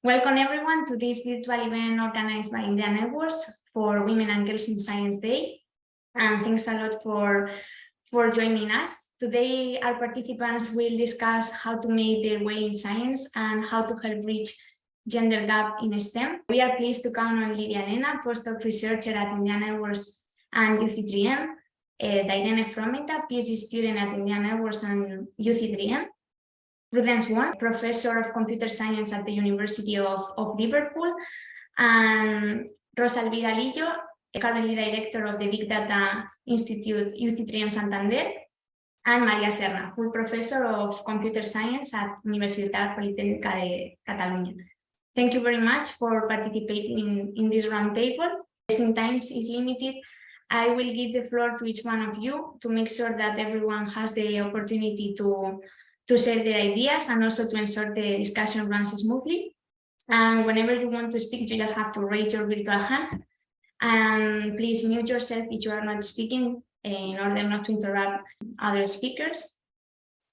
Welcome everyone to this virtual event organized by IMDEA Networks for Women and Girls in Science Day. And thanks a lot for joining us. Today, our participants will discuss how to make their way in science and how to help bridge gender gap in STEM. We are pleased to count on Livia Elena, postdoc researcher at IMDEA Networks and UC3M, Dayrene Frómeta, PhD student at IMDEA Networks and UC3M, Prudence Wong, professor of computer science at the University of Liverpool, and Rosa, Lillo, currently director of the Big Data Institute UC3M Santander, and María Serna, full professor of computer science at Universitat Politécnica de Catalunya. Thank you very much for participating in this roundtable. Since time is limited, I will give the floor to each one of you to make sure that everyone has the opportunity to share their ideas and also to ensure the discussion runs smoothly. And whenever you want to speak, you just have to raise your virtual hand. And please mute yourself if you are not speaking in order not to interrupt other speakers.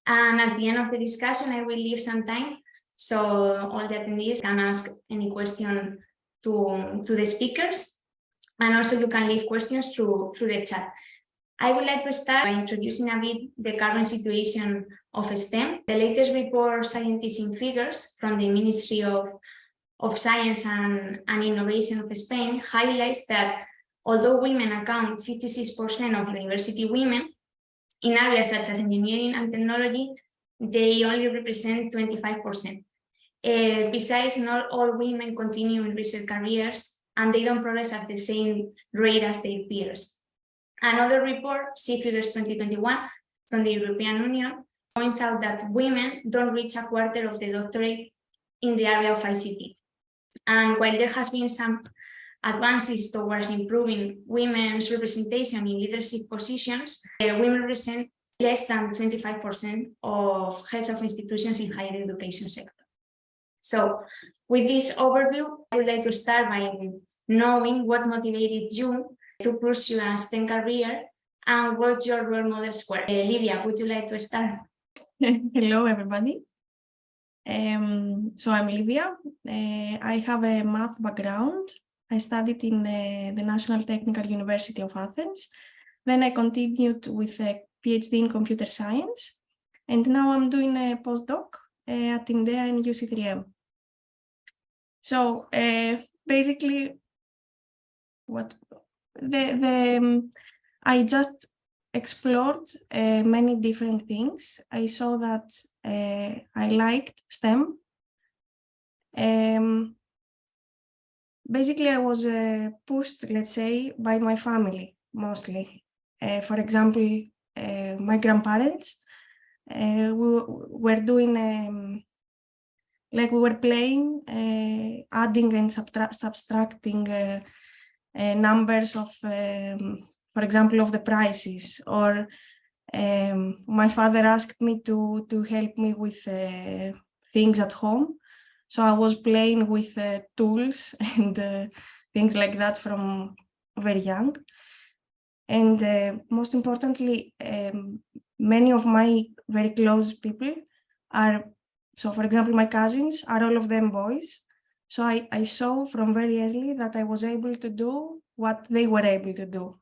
And at the end of the discussion, I will leave some time so all the attendees can ask any question to the speakers. And also you can leave questions through the chat. I would like to start by introducing a bit the current situation of STEM. The latest report, Scientists in Figures, from the Ministry of Science and Innovation of Spain, highlights that although women account 56% of university women, in areas such as engineering and technology, they only represent 25%. Besides, not all women continue in research careers, and they don't progress at the same rate as their peers. Another report, See Figures 2021, from the European Union, points out that women don't reach a quarter of the doctorate in the area of ICT. And while there has been some advances towards improving women's representation in leadership positions, women represent less than 25% of heads of institutions in higher education sector. So with this overview, I would like to start by knowing what motivated you to pursue a STEM career and what your role models were. Livia, would you like to start? Hello, everybody. So I'm Livia. I have a math background. I studied in the National Technical University of Athens. Then I continued with a PhD in computer science. And now I'm doing a postdoc at IMDEA and UC3M. So basically, I just explored many different things. I saw that I liked STEM. Basically, I was pushed, let's say, by my family, mostly. For example, my grandparents, we were doing, we were playing, adding and subtracting numbers of, for example, of the prices, or my father asked me to help me with things at home. So I was playing with tools and things like that from very young. And most importantly, many of my very close people are, so for example, my cousins are all of them boys. So I saw from very early that I was able to do what they were able to do.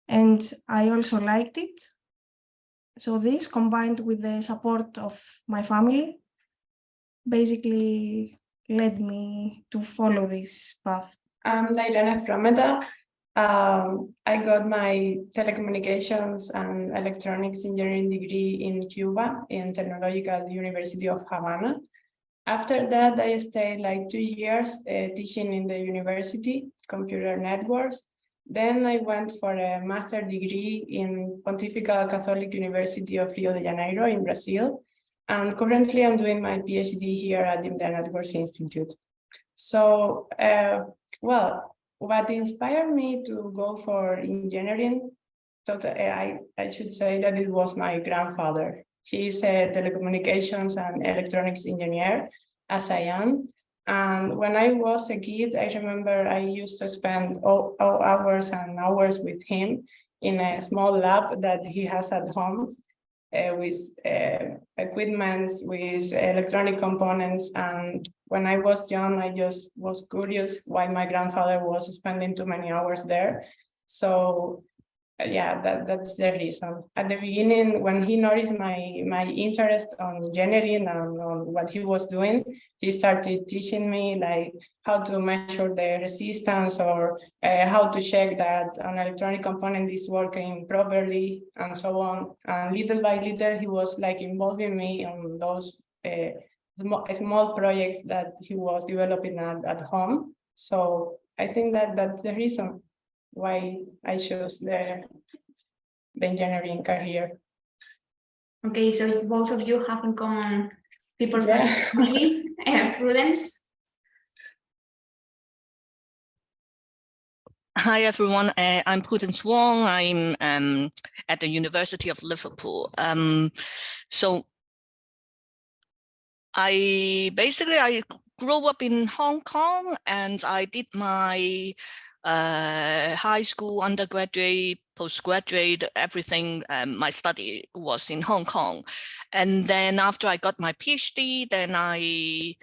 And I also liked it. So this, combined with the support of my family, basically led me to follow this path. I'm Dayrene Frómeta. I got my telecommunications and electronics engineering degree in Cuba, in Technological University of Havana. After that, I stayed like 2 years teaching in the university, computer networks. Then I went for a master's degree in Pontifical Catholic University of Rio de Janeiro in Brazil. And currently I'm doing my PhD here at the IMDEA Networks Institute. So, well, what inspired me to go for engineering, I should say that it was my grandfather. He's a telecommunications and electronics engineer, as I am. And when I was a kid, I remember I used to spend hours and hours with him in a small lab that he has at home. with equipments, with electronic components. And when I was young, I just was curious why my grandfather was spending too many hours there. So yeah, that's the reason. At the beginning, when he noticed my interest on engineering and on what he was doing, he started teaching me like how to measure the resistance or how to check that an electronic component is working properly and so on. And little by little, he was like involving me on those small projects that he was developing at home. So I think that that's the reason why I chose the engineering career. Okay, so both of you have in common people from Yeah. the family. Prudence. Hi everyone, I'm Prudence Wong. I'm at the University of Liverpool. So I grew up in Hong Kong, and I did my high school, undergraduate, postgraduate, everything. My study was in Hong Kong, and then after I got my PhD, then I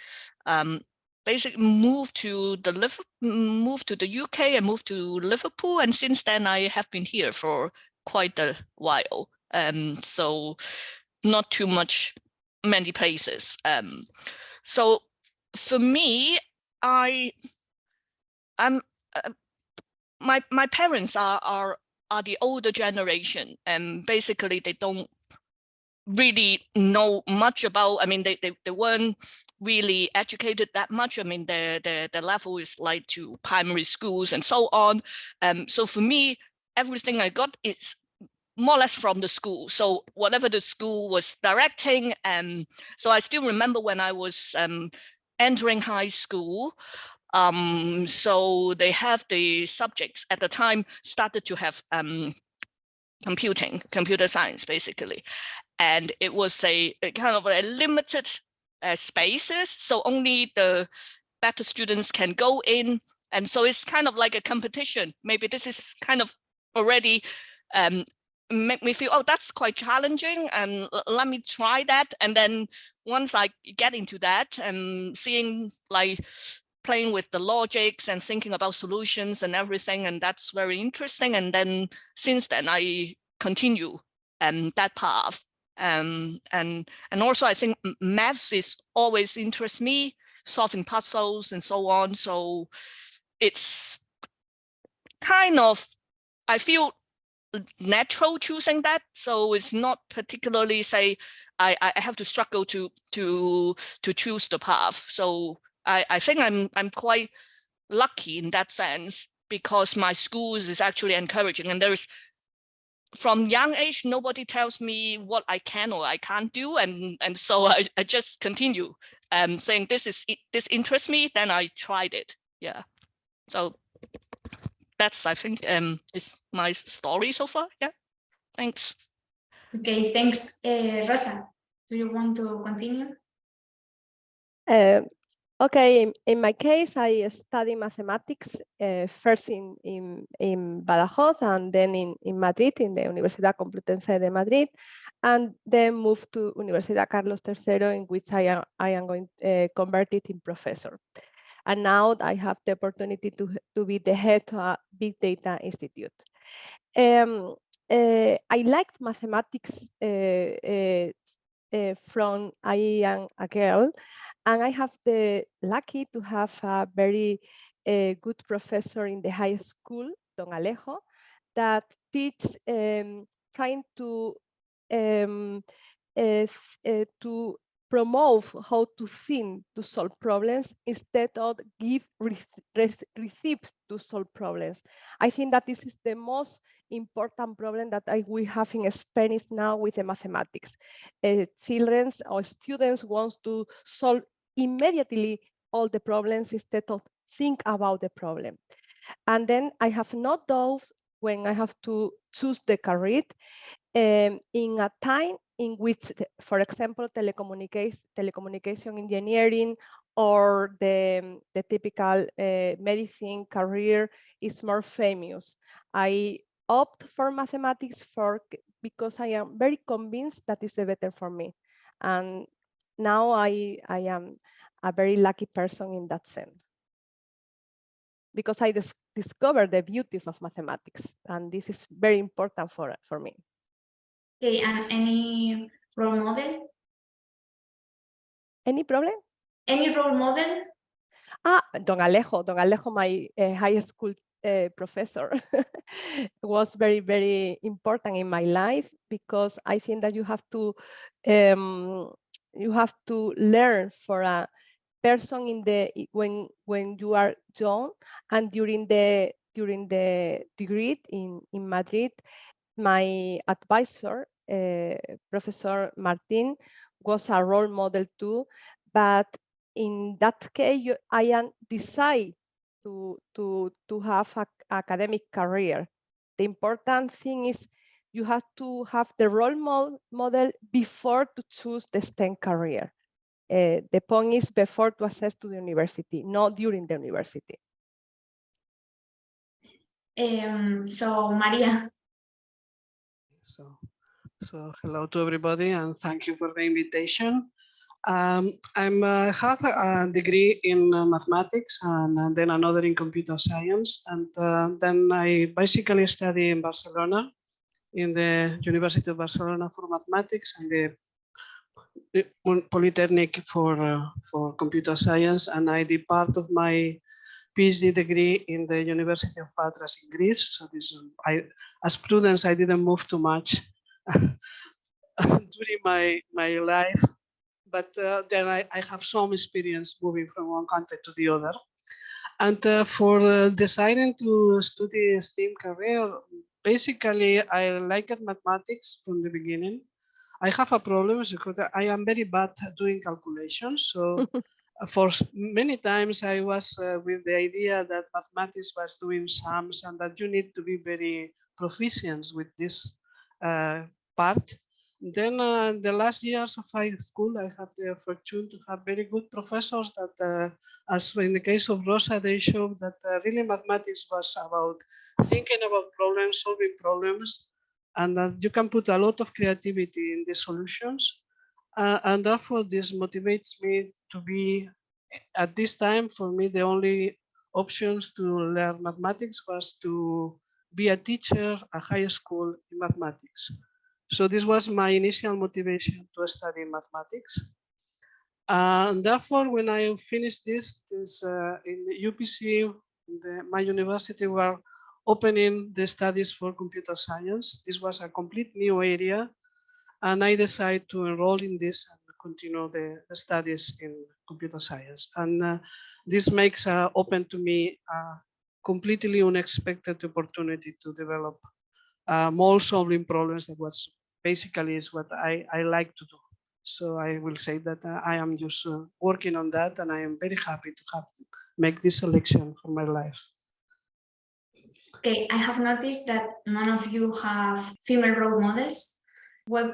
basically moved to the UK and moved to Liverpool, and since then I have been here for quite a while. So not too many places. So for me, I'm my parents are the older generation, and basically they don't really know much about. I mean, they weren't really educated that much. I mean, the level is like to primary schools and so on. So for me, everything I got is more or less from the school. So whatever the school was directing. So I still remember when I was entering high school. So they have the subjects at the time started to have computer science, basically. And it was a kind of a limited spaces. So only the better students can go in. And so it's kind of like a competition. Maybe this is kind of already make me feel, oh, that's quite challenging, and let me try that. And then once I get into that and seeing, like, playing with the logics and thinking about solutions and everything, and that's very interesting. And then since then I continue that path. And also I think maths is always interests me, solving puzzles and so on. So it's kind of, I feel natural choosing that. So it's not particularly say I have to struggle to choose the path. So I think I'm quite lucky in that sense, because my schools is actually encouraging, and there's, from young age, nobody tells me what I can or I can't do, and so I just continue saying this interests me, then I tried it. Yeah, so that's, I think, is my story so far. Yeah, thanks. Okay, thanks. Rosa, do you want to continue? Okay, in my case, I study mathematics first in Badajoz, and then in Madrid, in the Universidad Complutense de Madrid, and then moved to Universidad Carlos III, in which I am going converted in professor. And now I have the opportunity to be the head of a big data institute. I liked mathematics from I am a girl, and I have the lucky to have a very good professor in the high school, Don Alejo, that teach trying to promote how to think to solve problems instead of give receipts to solve problems. I think that this is the most important problem that we have in Spanish now with the mathematics. Children or students want to solve immediately all the problems instead of think about the problem. And then I have no doubts when I have to choose the career in a time in which, for example, telecommunication engineering or the typical medicine career is more famous. I opt for mathematics because I am very convinced that is the better for me. And now I am a very lucky person in that sense, because I discovered the beauty of mathematics, and this is very important for me. Okay, and any role model? Any problem? Any role model? Don Alejo, my high school professor was very, very important in my life, because I think that you have to learn for a person in the when you are young, and during the degree in Madrid, my advisor, Professor Martin, was a role model too. But in that case, I am decide to have an academic career. The important thing is you have to have the role model before to choose the STEM career. The point is before to access to the university, not during the university. So María. So hello to everybody, and thank you for the invitation. I have a degree in mathematics and then another in computer science. And then I basically study in Barcelona, in the University of Barcelona for mathematics, and the Polytechnic for computer science. And I did part of my PhD degree in the University of Patras in Greece. So this, as Prudence, I didn't move too much during my life. But then I have some experience moving from one country to the other. And for deciding to study a STEM career, basically I liked mathematics from the beginning. I have a problem because I am very bad at doing calculations. So for many times I was with the idea that mathematics was doing sums and that you need to be very proficient with this part. Then the last years of high school, I had the fortune to have very good professors that, as in the case of Rosa, they showed that really mathematics was about thinking about problems, solving problems, and that you can put a lot of creativity in the solutions. And therefore, this motivates me to be, at this time, for me, the only options to learn mathematics was to be a teacher at high school in mathematics. So this was my initial motivation to study mathematics. And therefore, when I finished this in the UPC, my university were opening the studies for computer science. This was a complete new area. And I decided to enroll in this and continue the studies in computer science. And this makes open to me a completely unexpected opportunity to develop more solving problems. That was basically is what I like to do. So I will say that I am just working on that, and I am very happy to make this selection for my life. Okay, I have noticed that none of you have female role models. What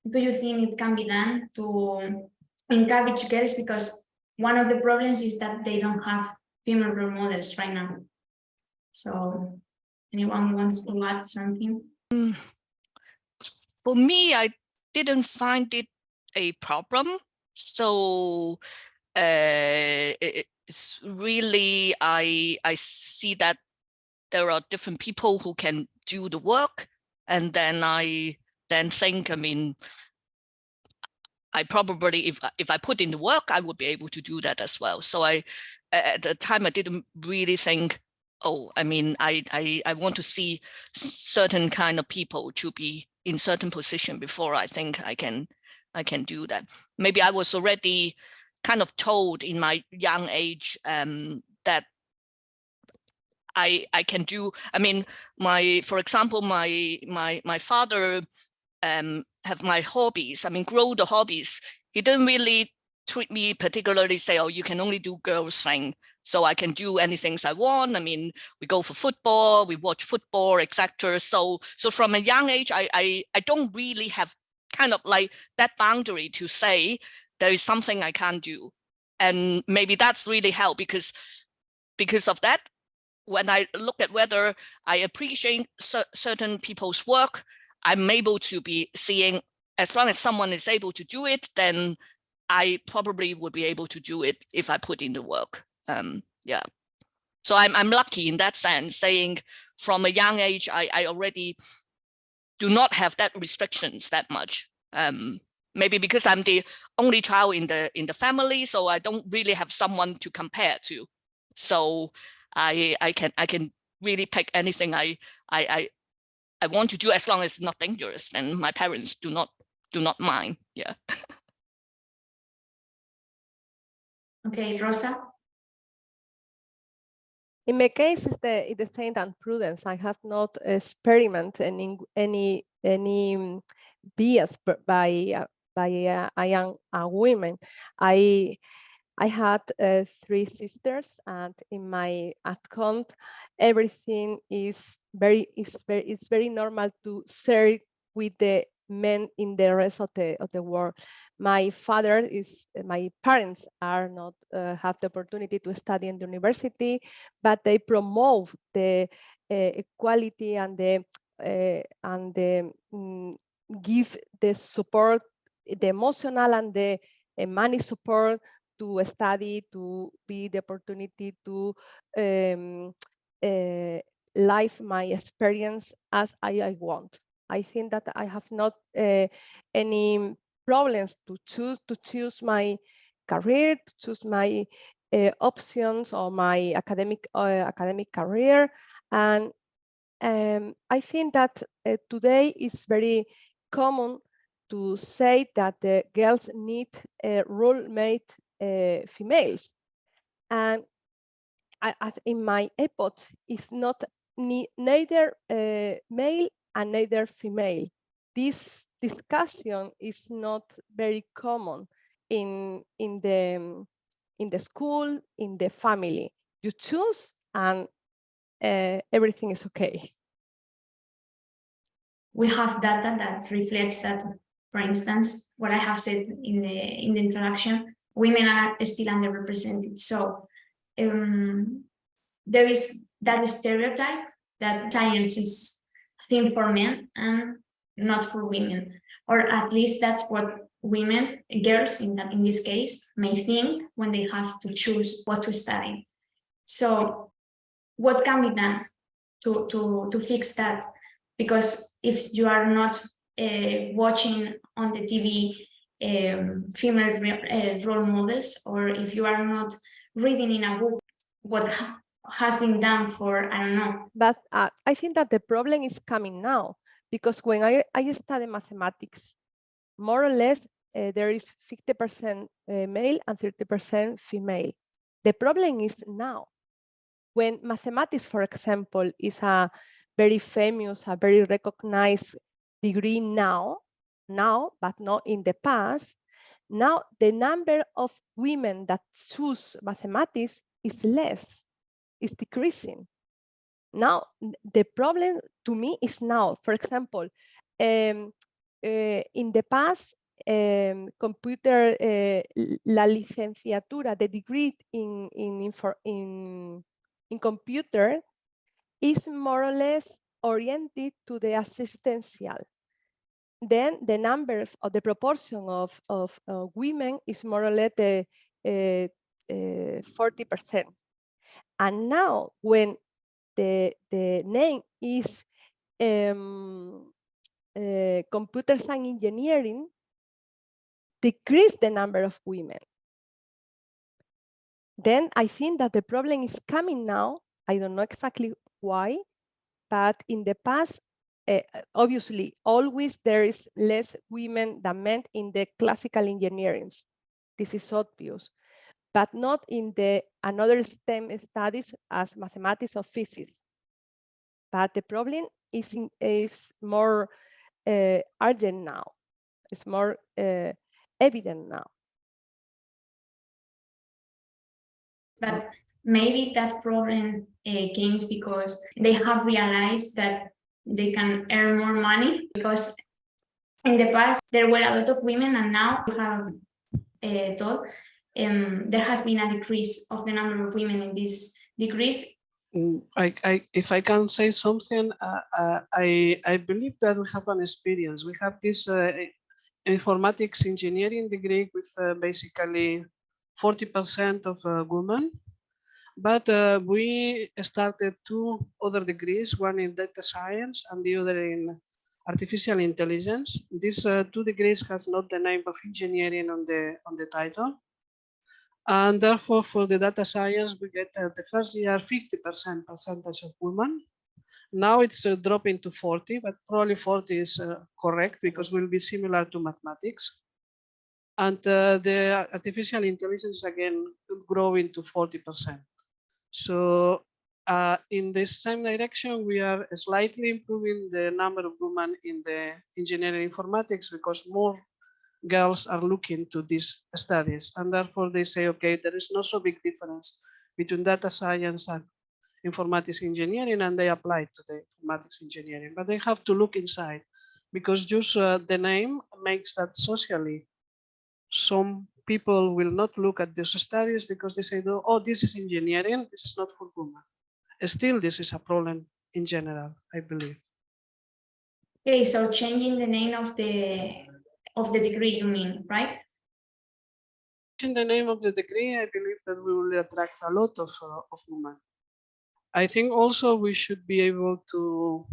do you think it can be done to encourage girls? Because one of the problems is that they don't have female role models right now. So anyone wants to add something? For me, I didn't find it a problem. So it's really, I see that there are different people who can do the work. And then I think, I mean, I probably, if I put in the work, I would be able to do that as well. So at the time, I didn't really think, oh, I mean, I want to see certain kind of people to be in certain position before I think I can do that. Maybe I was already kind of told in my young age that I can do. I mean, for example, my father have my hobbies. I mean, grow the hobbies. He didn't really treat me particularly, say, oh, you can only do girls thing. So I can do anything I want. I mean, we go for football, we watch football, etc. So from a young age, I don't really have kind of like that boundary to say there is something I can't do. And maybe that's really helped because of that. When I look at whether I appreciate certain people's work, I'm able to be seeing, as long as someone is able to do it, then I probably would be able to do it if I put in the work. Yeah. So I'm lucky in that sense, saying from a young age, I already do not have that restrictions that much. Maybe because I'm the only child in the family, so I don't really have someone to compare to. So I can really pick anything I want to do as long as it's not dangerous, and my parents do not mind. Yeah. Okay, Rosa. In my case, it's the same than Prudence. I have not experimented any bias by a young women. I had 3 sisters, and in my account, everything is very normal to share with the men in the rest of the world. My parents are not have the opportunity to study in the university, but they promote the equality and give the support, the emotional and the money support to study, to be the opportunity to live my experience as I want. I think that I have not any problems to choose my career, to choose my options or my academic career. And I think that today is very common to say that the girls need role-mate females. And in my epoch, it's not neither male and neither female. This discussion is not very common in the school, in the family. You choose and everything is okay. We have data that reflects that, for instance, what I have said in the introduction, women are still underrepresented. So there is that stereotype that science is a thing for men and not for women, or at least that's what women, girls in this case, may think when they have to choose what to study. So what can be done to fix that? Because if you are not watching on the TV female role models, or if you are not reading in a book what has been done for, I don't know. But I think that the problem is coming now, because when I study mathematics, more or less there is 50% male and 30% female. The problem is now. When mathematics, for example, is a very famous, a very recognized degree now, but not in the past, now the number of women that choose mathematics is less, is decreasing. Now, the problem to me is now, for example, in the past, computer, la licenciatura, the degree in computer is more or less oriented to the assistential. Then the numbers of the proportion of women is more or less 40%. And now when the name is computer science engineering, decrease the number of women. Then I think that the problem is coming now. I don't know exactly why, but in the past, obviously, always there is less women than men in the classical engineering. This is obvious, but not in the another STEM studies as mathematics or physics. But the problem is more urgent now. It's more evident now. But maybe that problem came because they have realized that they can earn more money, because in the past there were a lot of women, and now you have told there has been a decrease of the number of women in these degrees, If I can say something, I believe that we have an experience. We have this informatics engineering degree with basically 40% of women, but we started 2 other degrees, one in data science and the other in artificial intelligence. These 2 degrees has not the name of engineering on the title. And therefore, for the data science, we get the first year 50% percentage of women. Now it's dropping to 40, but probably 40 is correct because will be similar to mathematics. And the artificial intelligence again growing to 40%. So in this same direction, we are slightly improving the number of women in the engineering informatics because more girls are looking to these studies, and therefore they say, okay, there is no so big difference between data science and informatics engineering, and they apply to the informatics engineering, but they have to look inside because just the name makes that socially some people will not look at these studies because they say, oh, this is engineering, this is not for women. Still, this is a problem in general, I believe. Okay, so changing the name of the degree, you mean, right? In the name of the degree, I believe that we will attract a lot of women. I think also we should be able to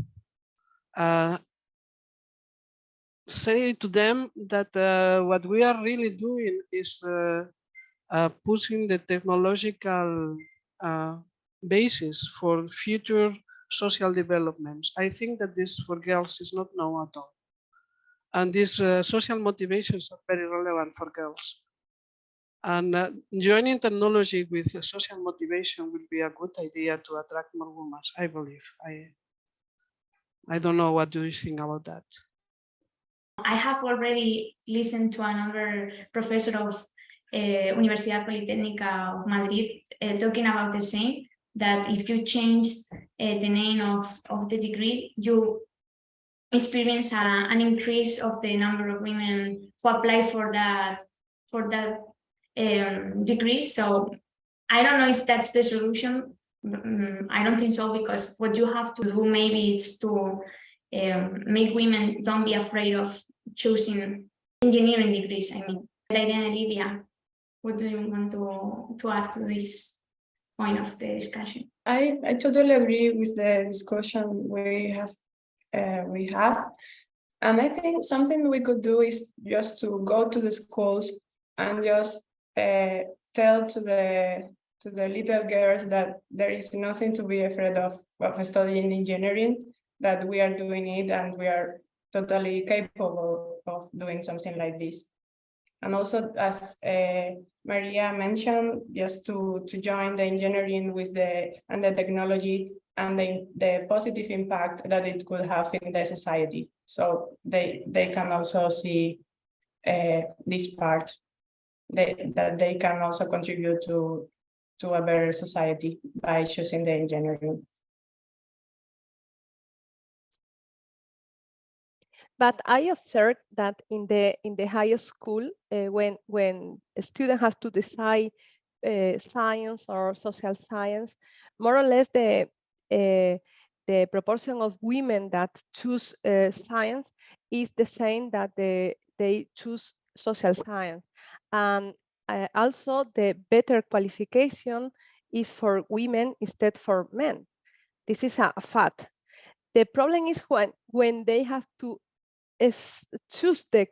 say to them that what we are really doing is pushing the technological basis for future social developments. I think that this for girls is not known at all. And these social motivations are very relevant for girls. And joining technology with social motivation will be a good idea to attract more women, I believe. I don't know, what do you think about that? I have already listened to another professor of Universidad Politécnica of Madrid talking about the same, that if you change the name of the degree, you experience an increase of the number of women who apply for that degree. So I don't know if that's the solution. I don't think so, because what you have to do maybe is to make women don't be afraid of choosing engineering degrees. I mean, Dayrene and Livia, what do you want to add to this point of the discussion? I totally agree with the discussion we have. And I think something we could do is just to go to the schools and just tell to the little girls that there is nothing to be afraid of studying engineering, that we are doing it and we are totally capable of doing something like this. And also, as Maria mentioned, just to join the engineering with the technology and the positive impact that it could have in the society. So they can also see this part, that they can also contribute to a better society by choosing the engineering. But I observed that in the high school, when a student has to decide science or social science, more or less the proportion of women that choose science is the same that they choose social science. And also the better qualification is for women instead for men. This is a fact. The problem is when they have to choose the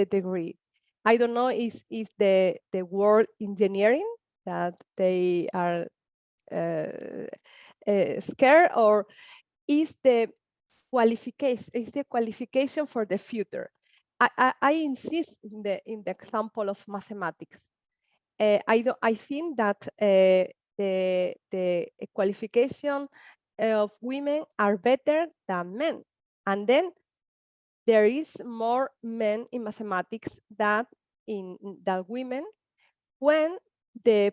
degree. I don't know if the word engineering that they are scared, or is the qualification for the future. I insist in the example of mathematics. I think that the qualification of women are better than men, and then there is more men in mathematics than women, when the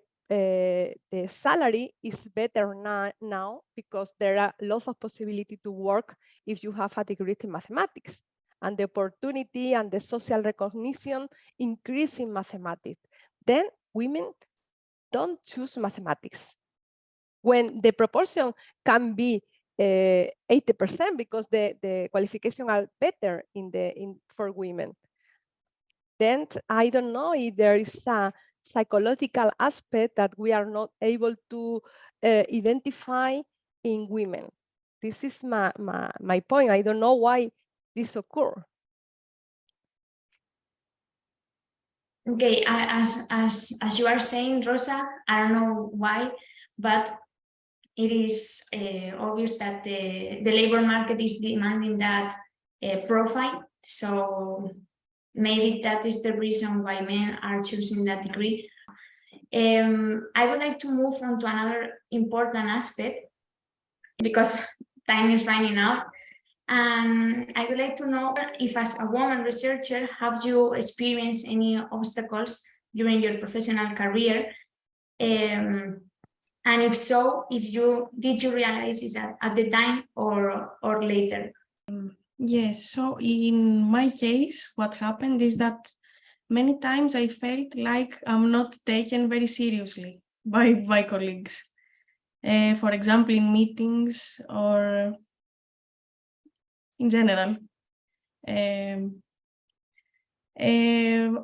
salary is better now because there are lots of possibility to work if you have a degree in mathematics, and the opportunity and the social recognition increase in mathematics. Then women don't choose mathematics. when the proportion can be 80% because the qualification are better for women. Then I don't know if there is a psychological aspect that we are not able to identify in women. This is my point. I don't know why this occurs. Okay, as you are saying, Rosa, I don't know why, but it is obvious that the labor market is demanding that profile. So maybe that is the reason why men are choosing that degree. I would like to move on to another important aspect because time is running out. And I would like to know if, as a woman researcher, have you experienced any obstacles during your professional career? And if so, did you realize it at the time or later? Yes, so in my case, what happened is that many times I felt like I'm not taken very seriously by colleagues. For example, in meetings or in general.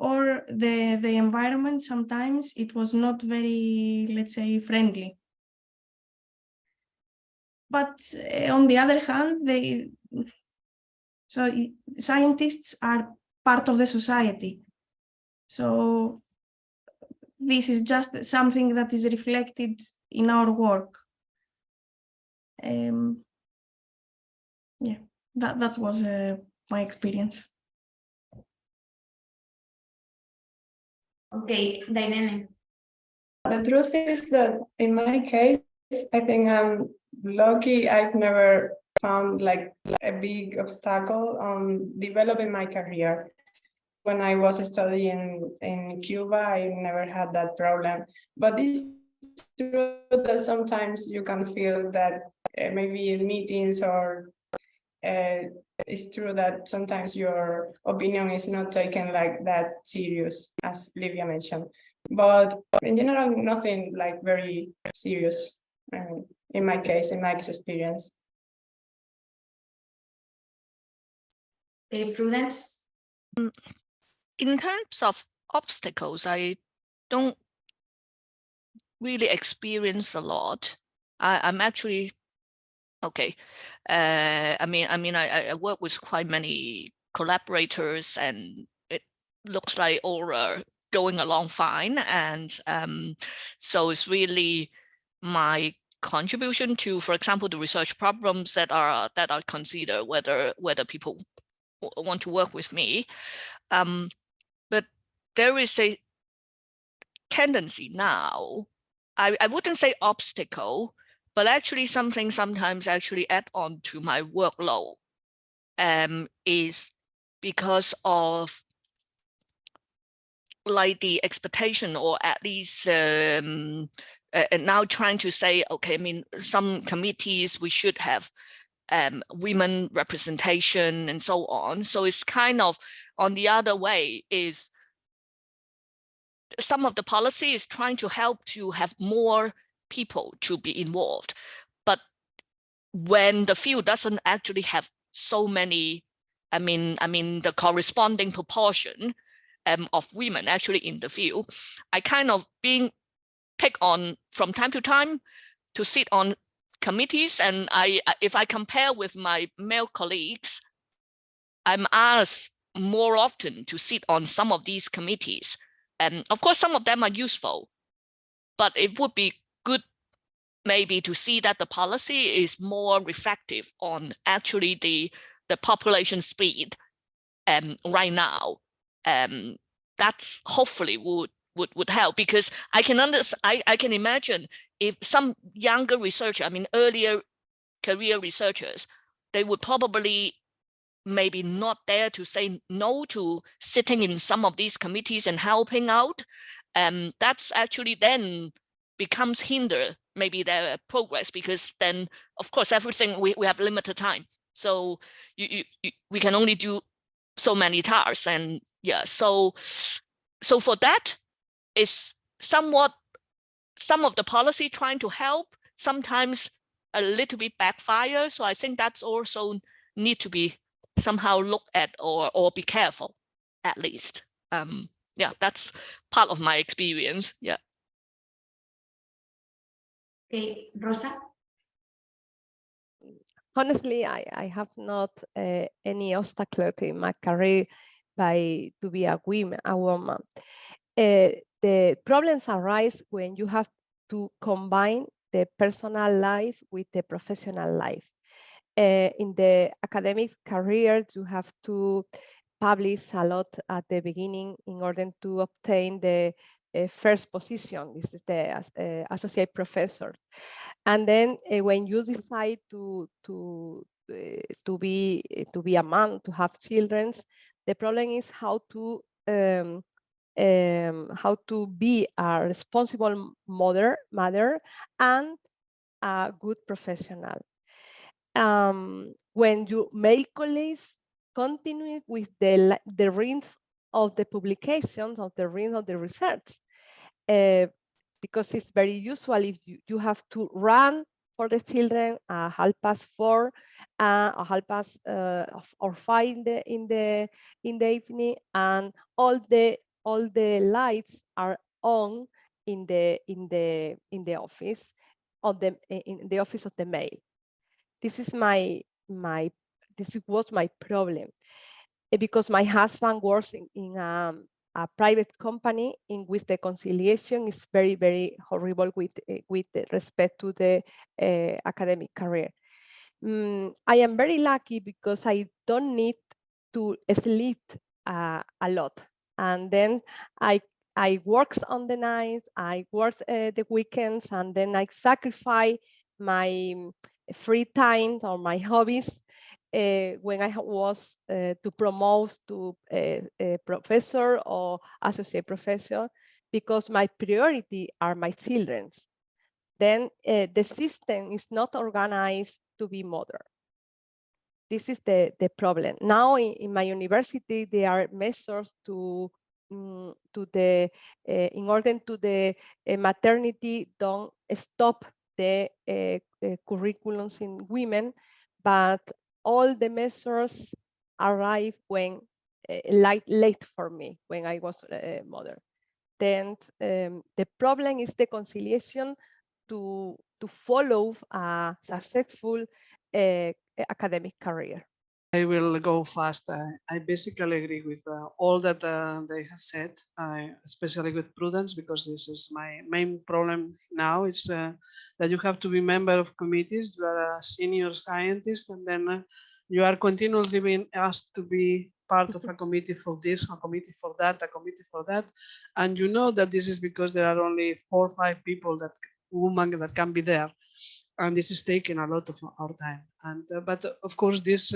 Or the environment, sometimes it was not very, let's say, friendly. But on the other hand, scientists are part of the society. So this is just something that is reflected in our work. Yeah, that was my experience. Okay, Dayrene. The truth is that in my case, I think I'm lucky. I've never found like a big obstacle on developing my career. When I was studying in Cuba, I never had that problem. But it's true that sometimes you can feel that maybe in meetings or it's true that sometimes your opinion is not taken like that serious, as Livia mentioned. But in general, nothing like very serious in my case, in my experience. Prudence? In terms of obstacles, I don't really experience a lot. I'm actually okay. I work with quite many collaborators, and it looks like all are going along fine. And so it's really my contribution to, for example, the research problems that are considered whether people want to work with me. But there is a tendency now, I wouldn't say obstacle, but actually something sometimes actually add on to my workload is because of like the expectation, or at least now trying to say, okay, I mean, some committees we should have women representation and so on. So it's kind of on the other way is some of the policy is trying to help to have more people to be involved. But when the field doesn't actually have so many, I mean the corresponding proportion of women actually in the field, I kind of being picked on from time to time to sit on committees. And if I compare with my male colleagues, I'm asked more often to sit on some of these committees. And of course, some of them are useful, but it would be good maybe to see that the policy is more reflective on actually the population speed right now. That's hopefully would help, because I can imagine if some younger researcher, I mean earlier career researchers, they would probably maybe not dare to say no to sitting in some of these committees and helping out. That's actually then becomes hinder maybe their progress, because then of course everything we have limited time, so we can only do so many tasks. And yeah, so for that is somewhat some of the policy trying to help, sometimes a little bit backfire. So I think that's also need to be somehow looked at or be careful, at least. Yeah, that's part of my experience. Yeah. Okay, Rosa? Honestly, I have not any obstacle in my career to be a woman. The problems arise when you have to combine the personal life with the professional life. In the academic career, you have to publish a lot at the beginning in order to obtain the first position. This is the associate professor. And then when you decide to be a mom, to have children, the problem is how to be a responsible mother and a good professional. When you male colleagues continue with the rings of the publications, of the rings of the research, because it's very usual if you have to run for the children 4:30, 5:30 in the evening, and all the lights are on in the office of in the office of the mail. This is this was my problem, because my husband works in a private company in which the conciliation is very, very horrible with respect to the academic career. I am very lucky because I don't need to sleep a lot, and then I work on the nights, I work the weekends, and then I sacrifice my free time or my hobbies when I was to promote to a professor or associate professor, because my priority are my children. Then the system is not organized to be modern. This is the problem. Now in my university, there are measures in order to the maternity don't stop the curriculums in women, but all the measures arrive when late for me, when I was a mother. Then the problem is the conciliation to follow a successful academic career. I will go fast. I basically agree with all that they have said, especially with Prudence, because this is my main problem now. It's that you have to be member of committees. You are a senior scientist, and then you are continuously being asked to be part of a committee for this, a committee for that, a committee for that. And you know that this is because there are only 4 or 5 people women that can be there. And this is taking a lot of our time. And but of course, this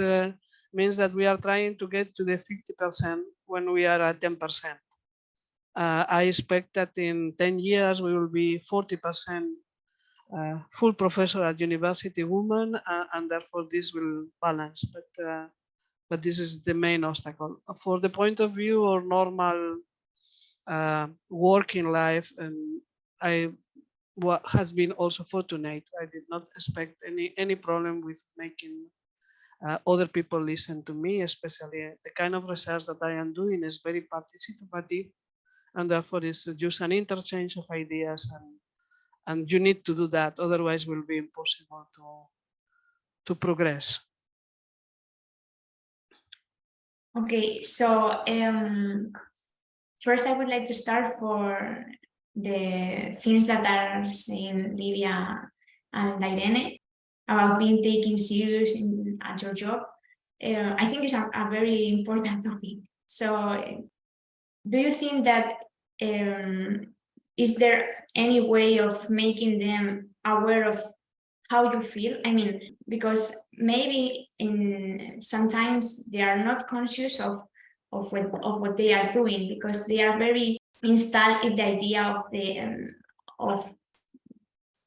means that we are trying to get to the 50% when we are at 10%. I expect that in 10 years we will be 40% full professor at university women, and therefore this will balance. But this is the main obstacle. For the point of view or normal working life, and what has been also fortunate. I did not expect any problem with making other people listen to me, especially the kind of research that I am doing is very participative, and therefore it's just an interchange of ideas, and you need to do that, otherwise it will be impossible to progress. Okay, so first I would like to start for the things that are saying Livia and Dayrene about being taken serious at your job. I think it's a very important topic. So do you think that is there any way of making them aware of how you feel? I mean, because maybe sometimes they are not conscious of what they are doing, because they are very installed in the idea of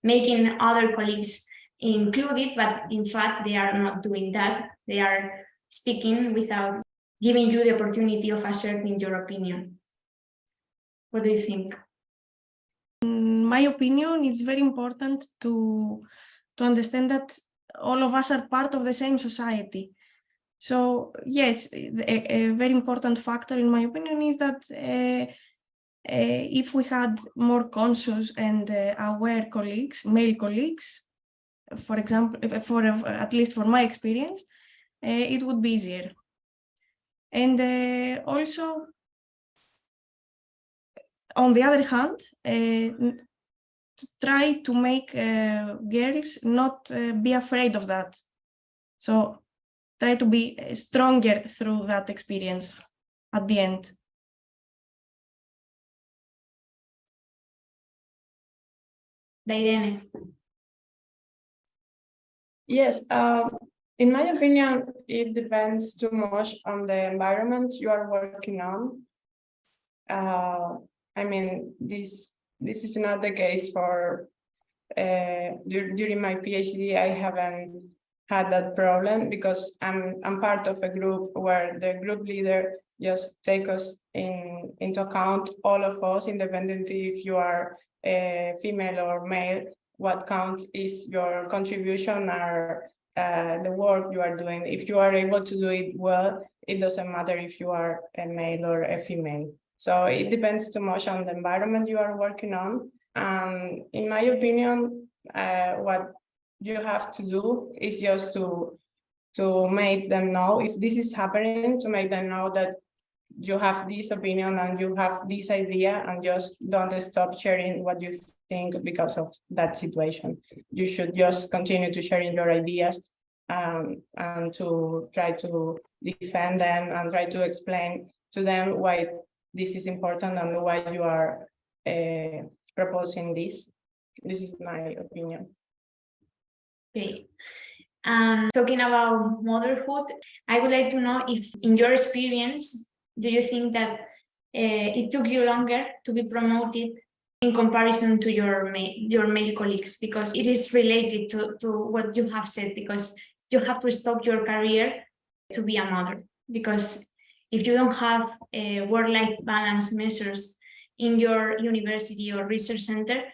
making other colleagues included, but in fact they are not doing that. They are speaking without giving you the opportunity of asserting your opinion. What do you think? In my opinion, it's very important to understand that all of us are part of the same society. So yes, a very important factor in my opinion is that if we had more conscious and aware colleagues, male colleagues, for example, at least for my experience, it would be easier. And also, on the other hand, to try to make girls not be afraid of that. So try to be stronger through that experience at the end. Dayrene. Yes, in my opinion, it depends too much on the environment you are working on. I mean, this is not the case for during my PhD. I haven't had that problem because I'm part of a group where the group leader just take us into account, all of us, independently if you are female or male. What counts is your contribution or the work you are doing. If you are able to do it well, it doesn't matter if you are a male or a female. So it depends too much on the environment you are working on. In my opinion, what you have to do is just to make them know if this is happening, to make them know that you have this opinion and you have this idea, and just don't stop sharing what you think because of that situation. You should just continue to sharing your ideas and to try to defend them and try to explain to them why this is important and why you are proposing this. This is my opinion. Okay. Talking about motherhood, I would like to know if, in your experience, do you think that it took you longer to be promoted in comparison to your male colleagues? Because it is related to what you have said, because you have to stop your career to be a mother. Because if you don't have work-life balance measures in your university or research center,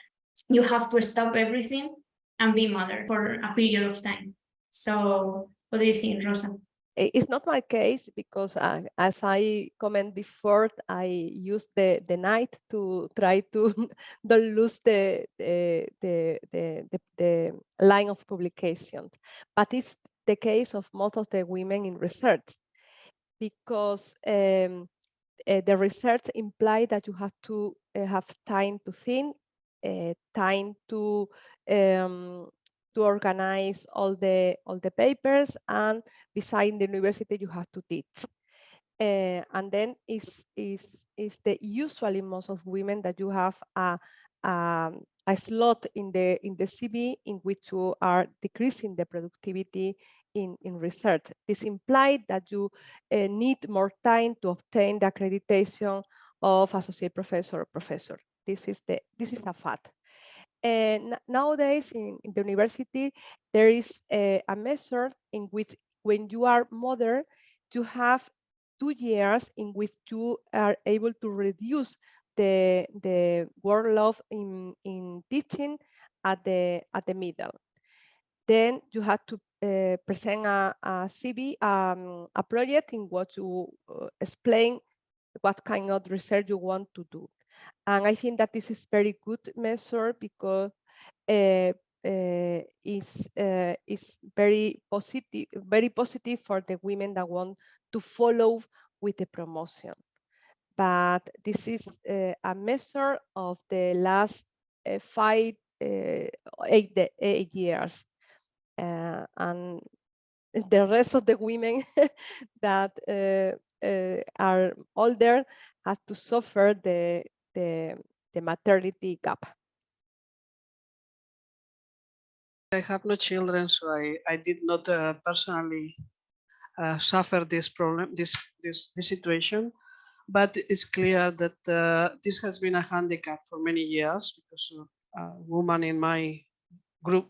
you have to stop everything and be mother for a period of time. So what do you think, Rosa? It's not my case because as I commented before, I use the night to try to don't lose the line of publication. But it's the case of most of the women in research, because the research implies that you have to have time to think, time to organize all the papers, and beside the university you have to teach. And then is the usually most of women that you have a slot in the CV in which you are decreasing the productivity in research. This implies that you need more time to obtain the accreditation of associate professor or professor. This is a fact. And nowadays in the university, there is a measure in which when you are mother, you have 2 years in which you are able to reduce the workload in teaching at the middle. Then you have to present a CV, a project in which you explain what kind of research you want to do. And I think that this is very good measure because it's very positive for the women that want to follow with the promotion. But this is a measure of the last 8 years. And the rest of the women that are older have to suffer the maternity gap. I have no children, so I did not personally suffer this problem, this situation. But it's clear that this has been a handicap for many years, because a woman in my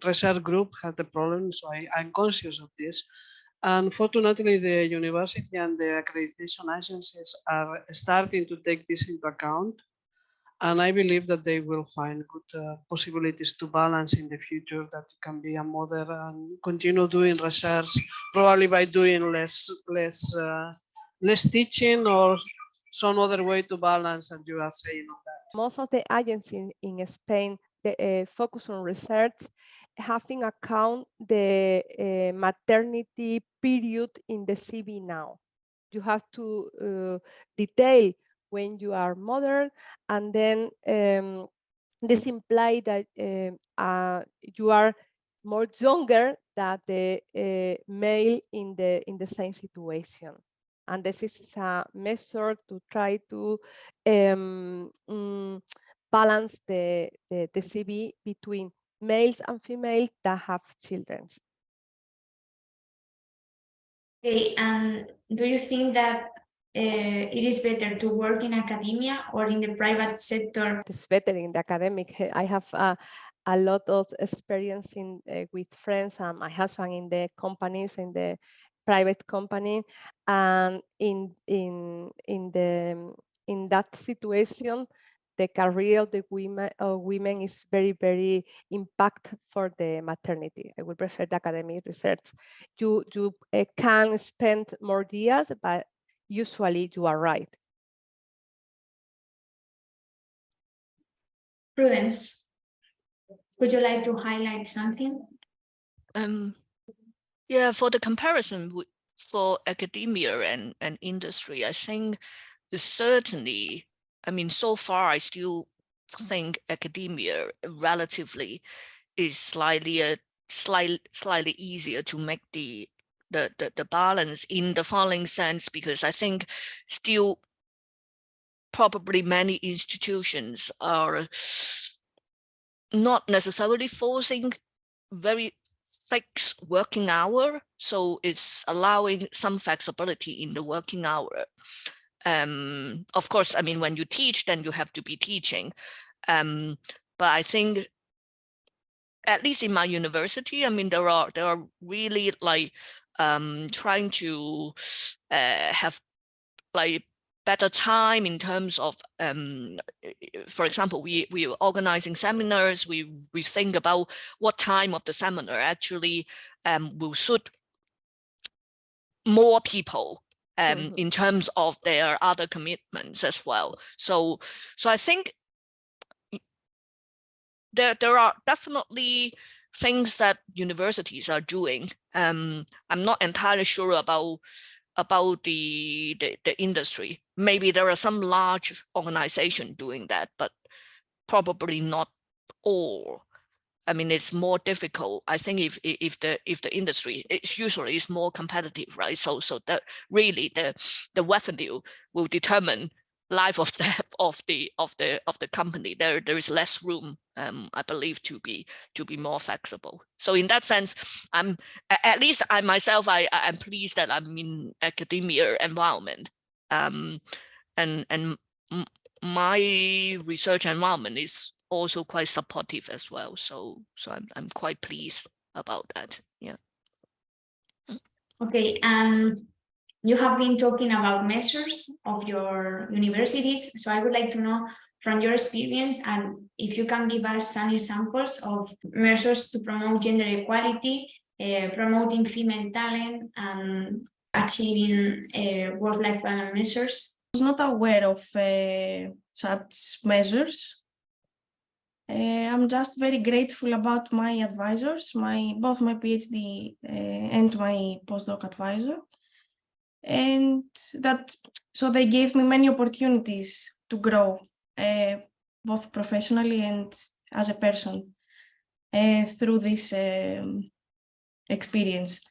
research group had the problem, so I'm conscious of this. Unfortunately, the university and the accreditation agencies are starting to take this into account. And I believe that they will find good possibilities to balance in the future, that you can be a mother and continue doing research, probably by doing less teaching or some other way to balance, and you are saying on that. Most of the agencies in Spain focus on research, having account the maternity period in the CV now. You have to detail when you are mother, and then this implies that you are more younger than the male in the same situation. And this is a measure to try to balance the CV between males and females that have children. Okay, and do you think that it is better to work in academia or in the private sector? It's better in the academic. I have a lot of experience with friends and my husband in the companies, in the private company, and in that situation, the career of the women is very, very impact for the maternity. I would prefer the academic research. You can spend more years, but usually you are right. Prudence, would you like to highlight something? Yeah, for the comparison for academia and industry, I think certainly, I mean, so far I still think academia relatively is slightly easier to make the balance in the following sense, because I think still probably many institutions are not necessarily forcing very fixed working hour, so it's allowing some flexibility in the working hour. Of course, I mean, when you teach, then you have to be teaching. But I think, at least in my university, I mean, there are really like trying to have like better time in terms of, for example, we are organizing seminars. We think about what time of the seminar actually will suit more people in terms of their other commitments as well. So I think there are definitely things that universities are doing. I'm not entirely sure about the industry. Maybe there are some large organizations doing that, but probably not all. I mean, it's more difficult. I think if the industry, it's usually is more competitive, right? So that really the revenue will determine life of the company. There is less room, I believe, to be more flexible. So in that sense, I'm pleased that I'm in academia environment, and my research environment is also quite supportive as well. So I'm quite pleased about that. Yeah. Okay, and you have been talking about measures of your universities. So I would like to know from your experience, and if you can give us some examples of measures to promote gender equality, promoting female talent, and achieving work-life balance measures. I was not aware of such measures. I'm just very grateful about my advisors, both my PhD and my postdoc advisor. And so they gave me many opportunities to grow, both professionally and as a person, through this experience.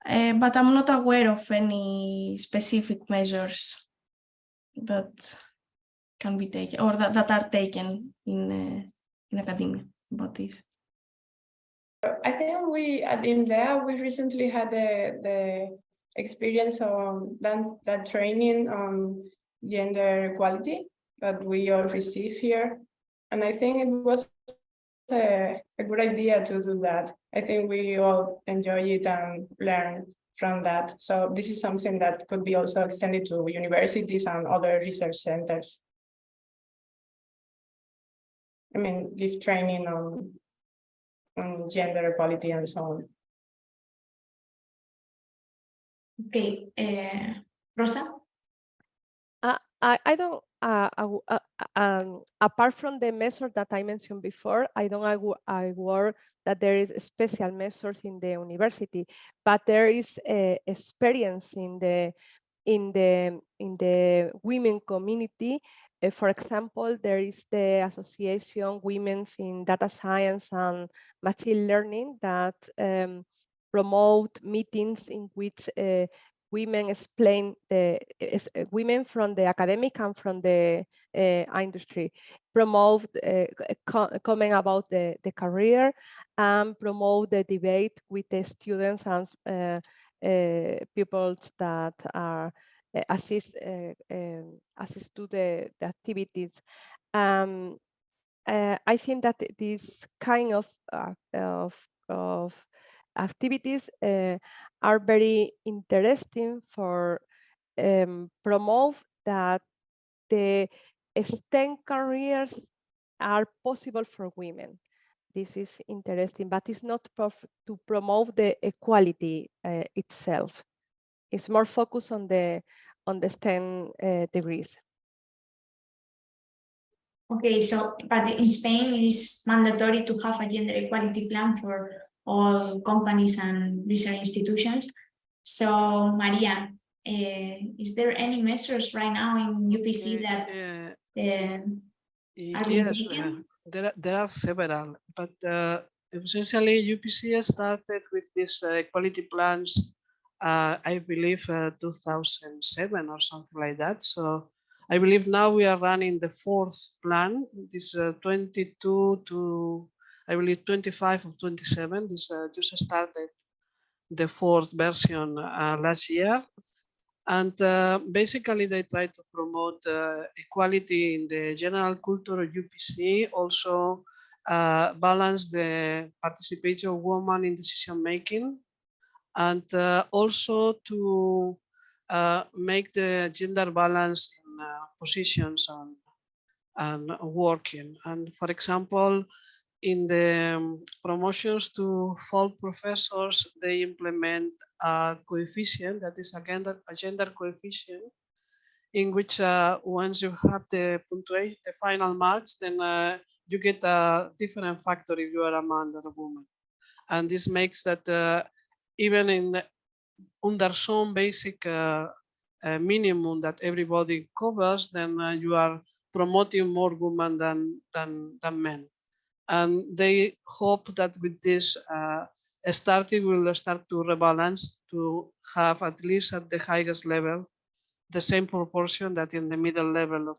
But I'm not aware of any specific measures that can be taken or that are taken in academia about this. I think we at IMDEA, we recently had the experience on that training on gender equality that we all receive here. And I think it was a good idea to do that. I think we all enjoy it and learn from that. So this is something that could be also extended to universities and other research centers. give training on gender equality and so on. Okay, Rosa? I don't, apart from the measure that I mentioned before, I don't aware that there is special measures in the university, but there is experience in the women community. For example, there is the association Women's in Data Science and Machine Learning that promote meetings in which women explain women from the academic and from the industry promote comment about the career and promote the debate with the students and people that are assist to the activities. I think that this kind of activities are very interesting for promote that the STEM careers are possible for women. This is interesting, but it's not to promote the equality itself. It's more focused on the STEM degrees. Okay, so, but in Spain, it is mandatory to have a gender equality plan for all companies and research institutions. So, Maria, is there any measures right now in UPC that are being yes, taken? there are several, but essentially UPC started with these equality plans, I believe 2007 or something like that. So I believe now we are running the fourth plan. This 22 to, I believe 25 or 27. This just started the fourth version last year. And basically they try to promote equality in the general culture of UPC, also balance the participation of women in decision making, and also to make the gender balance in positions and working. And for example, in the promotions to full professors, they implement a coefficient that is a gender coefficient, in which once you have the punctuation, the final marks, then you get a different factor if you are a man or a woman. And this makes that even in under some basic minimum that everybody covers, then you are promoting more women than men. And they hope that with this starting, we'll start to rebalance to have at least at the highest level the same proportion that in the middle level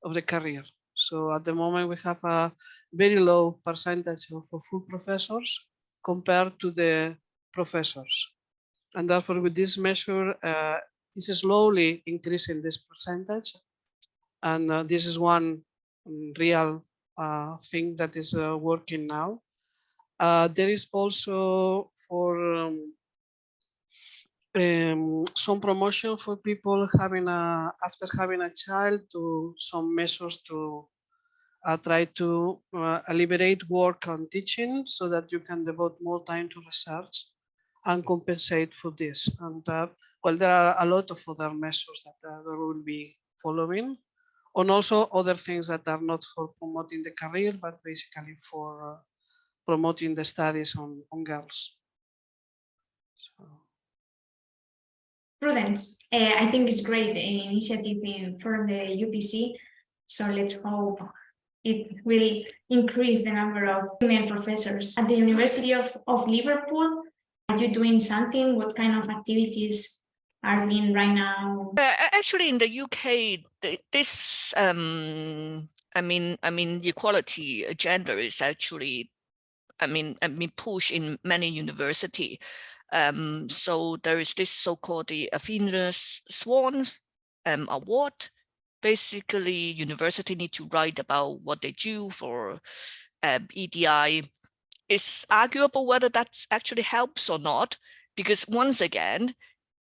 of the career. So at the moment we have a very low percentage of full professors compared to the professors, and therefore with this measure is slowly increasing this percentage, and this is one real thing that is working now. There is also for some promotion for people having after having a child, to some measures to try to liberate work on teaching so that you can devote more time to research and compensate for this. And well, there are a lot of other measures that we will be following, and also other things that are not for promoting the career, but basically for promoting the studies on girls. So. Prudence, I think it's great initiative for the UPC. So let's hope it will increase the number of women professors. At the University of Liverpool, are you doing something? What kind of activities are being right now? Actually, in the UK, this equality agenda is actually push in many universities. So there is this so-called the Athena's Swans award. Basically, university need to write about what they do for EDI. It's arguable whether that actually helps or not, because once again,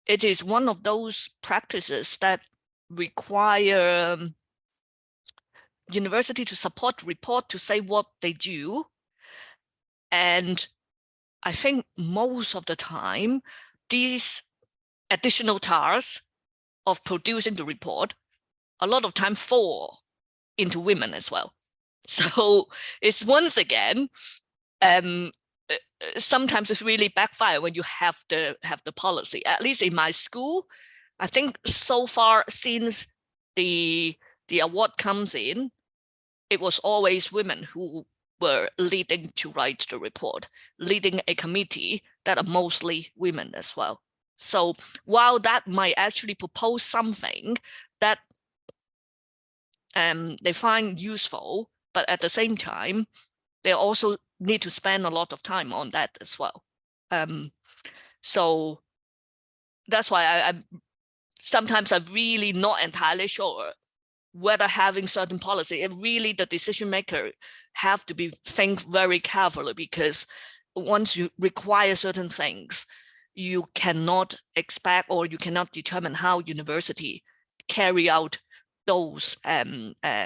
it is one of those practices that require university to support report to say what they do. And I think most of the time, these additional tasks of producing the report, a lot of time fall into women as well. So it's once again, sometimes it's really backfire when you have the policy. At least in my school, I think so far since the award comes in, it was always women who were leading to write the report, leading a committee that are mostly women as well. So while that might actually propose something that they find useful, but at the same time, they also need to spend a lot of time on that as well. So that's why sometimes I'm really not entirely sure whether having certain policy, if really the decision maker have to think very carefully, because once you require certain things, you cannot expect or you cannot determine how university carry out those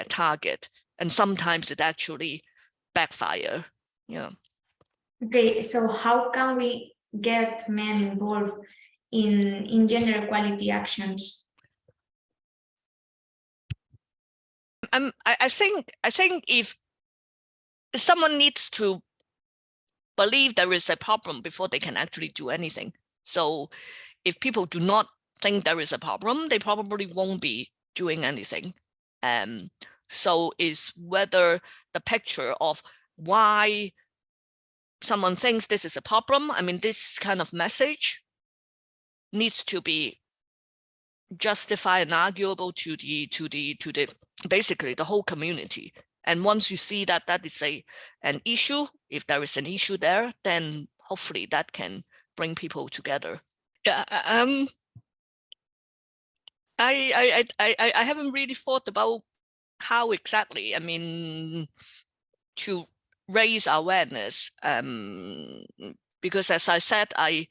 target, and sometimes it actually backfire. Yeah. Okay, so how can we get men involved in gender equality actions? I think if someone needs to believe there is a problem before they can actually do anything. So if people do not think there is a problem, they probably won't be doing anything. So is whether the picture of why someone thinks this is a problem, I mean, this kind of message needs to be justified and arguable to the basically the whole community. And once you see that that is an issue, if there is an issue there, then hopefully that can bring people together. Yeah, I haven't really thought about how exactly, I mean, to raise awareness, because as I said, I'm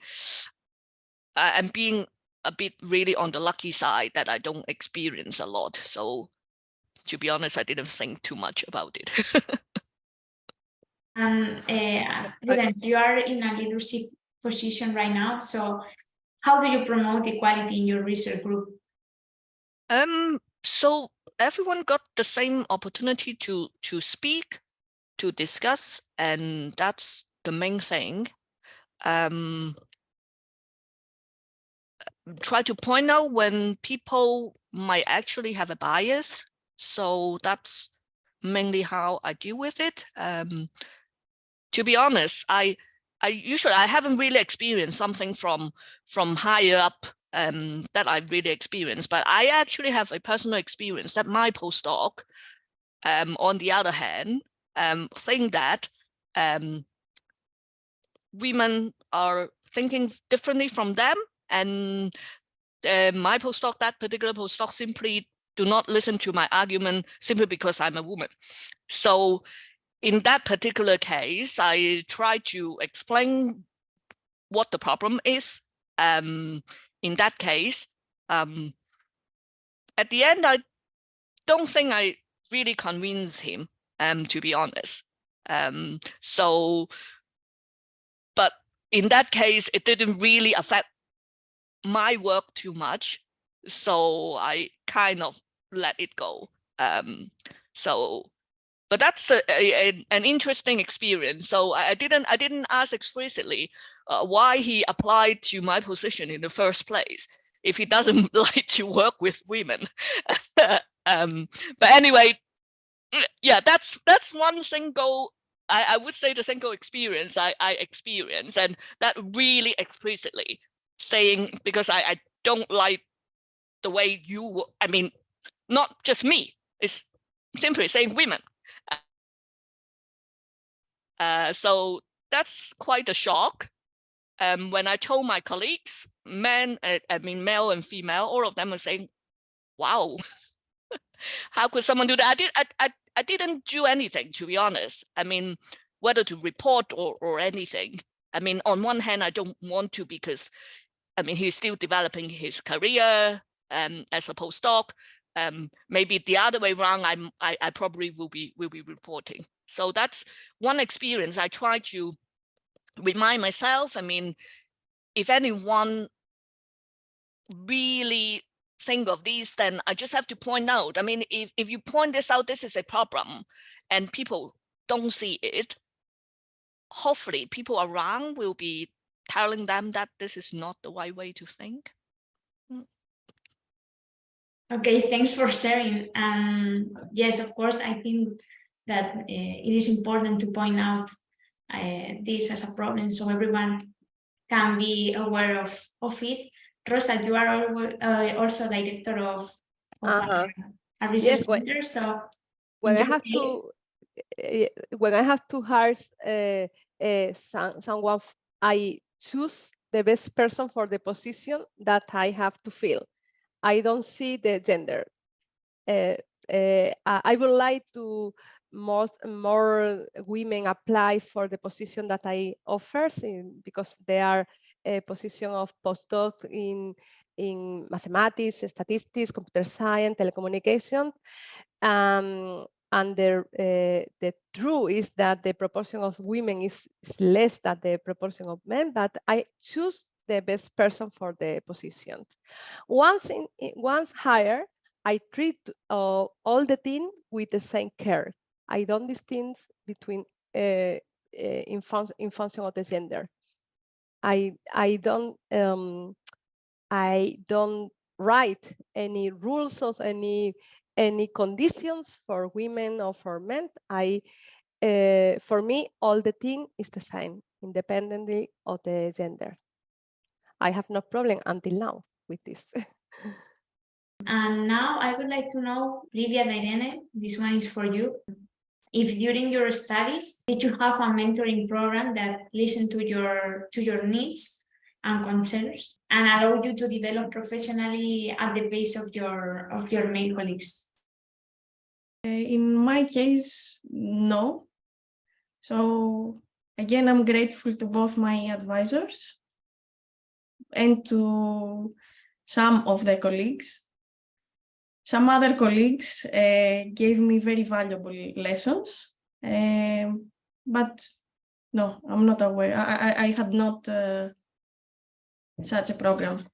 being a bit really on the lucky side that I don't experience a lot. So to be honest, I didn't think too much about it. Prudence, you are in a leadership position right now. So how do you promote equality in your research group? So everyone got the same opportunity to speak, to discuss, and that's the main thing. Try to point out when people might actually have a bias. So that's mainly how I deal with it. To be honest, I haven't really experienced something from higher up that I really experienced, but I actually have a personal experience that my postdoc, on the other hand, think that women are thinking differently from them, and my postdoc, that particular postdoc, simply do not listen to my argument simply because I'm a woman. So in that particular case, I try to explain what the problem is. In that case, at the end, I don't think I really convinced him, to be honest. But in that case, it didn't really affect my work too much, so I kind of let it go. But that's an interesting experience. So I didn't ask explicitly why he applied to my position in the first place if he doesn't like to work with women. But anyway, yeah, that's one single, I would say the single experience I experienced, and that really explicitly saying, because I don't like the way you, I mean, not just me, it's simply saying women. So that's quite a shock. When I told my colleagues, men, I mean, male and female, all of them are saying, wow, how could someone do that? I didn't do anything, to be honest. I mean, whether to report or anything. I mean, on one hand, I don't want to, because I mean, he's still developing his career as a postdoc. maybe the other way around, I probably will be reporting. So that's one experience I try to remind myself. I mean, if anyone really think of these, then I just have to point out. I mean, if you point this out, this is a problem, and people don't see it, hopefully people around will be telling them that this is not the right way to think. Okay, thanks for sharing. Yes, of course, I think that it is important to point out this as a problem so everyone can be aware of it. Rosa, you are also director of a research center. So when I have to hire someone, I choose the best person for the position that I have to fill. I don't see the gender. I would like to more women apply for the position that I offer, because they are a position of postdoc in mathematics, statistics, computer science, telecommunication. And the truth is that the proportion of women is less than the proportion of men, but I choose the best person for the position. Once hired, I treat all the team with the same care. I don't distinguish between in function of the gender. I don't write any rules or any conditions for women or for men. For me, all the team is the same, independently of the gender. I have no problem until now with this. And now I would like to know, Livia, Dayrene, this one is for you. If during your studies, did you have a mentoring program that listened to your needs and concerns and allow you to develop professionally at the pace of your male colleagues? In my case, no. So again, I'm grateful to both my advisors and to some of the colleagues. Some other colleagues gave me very valuable lessons, but no, I'm not aware. I had not such a program.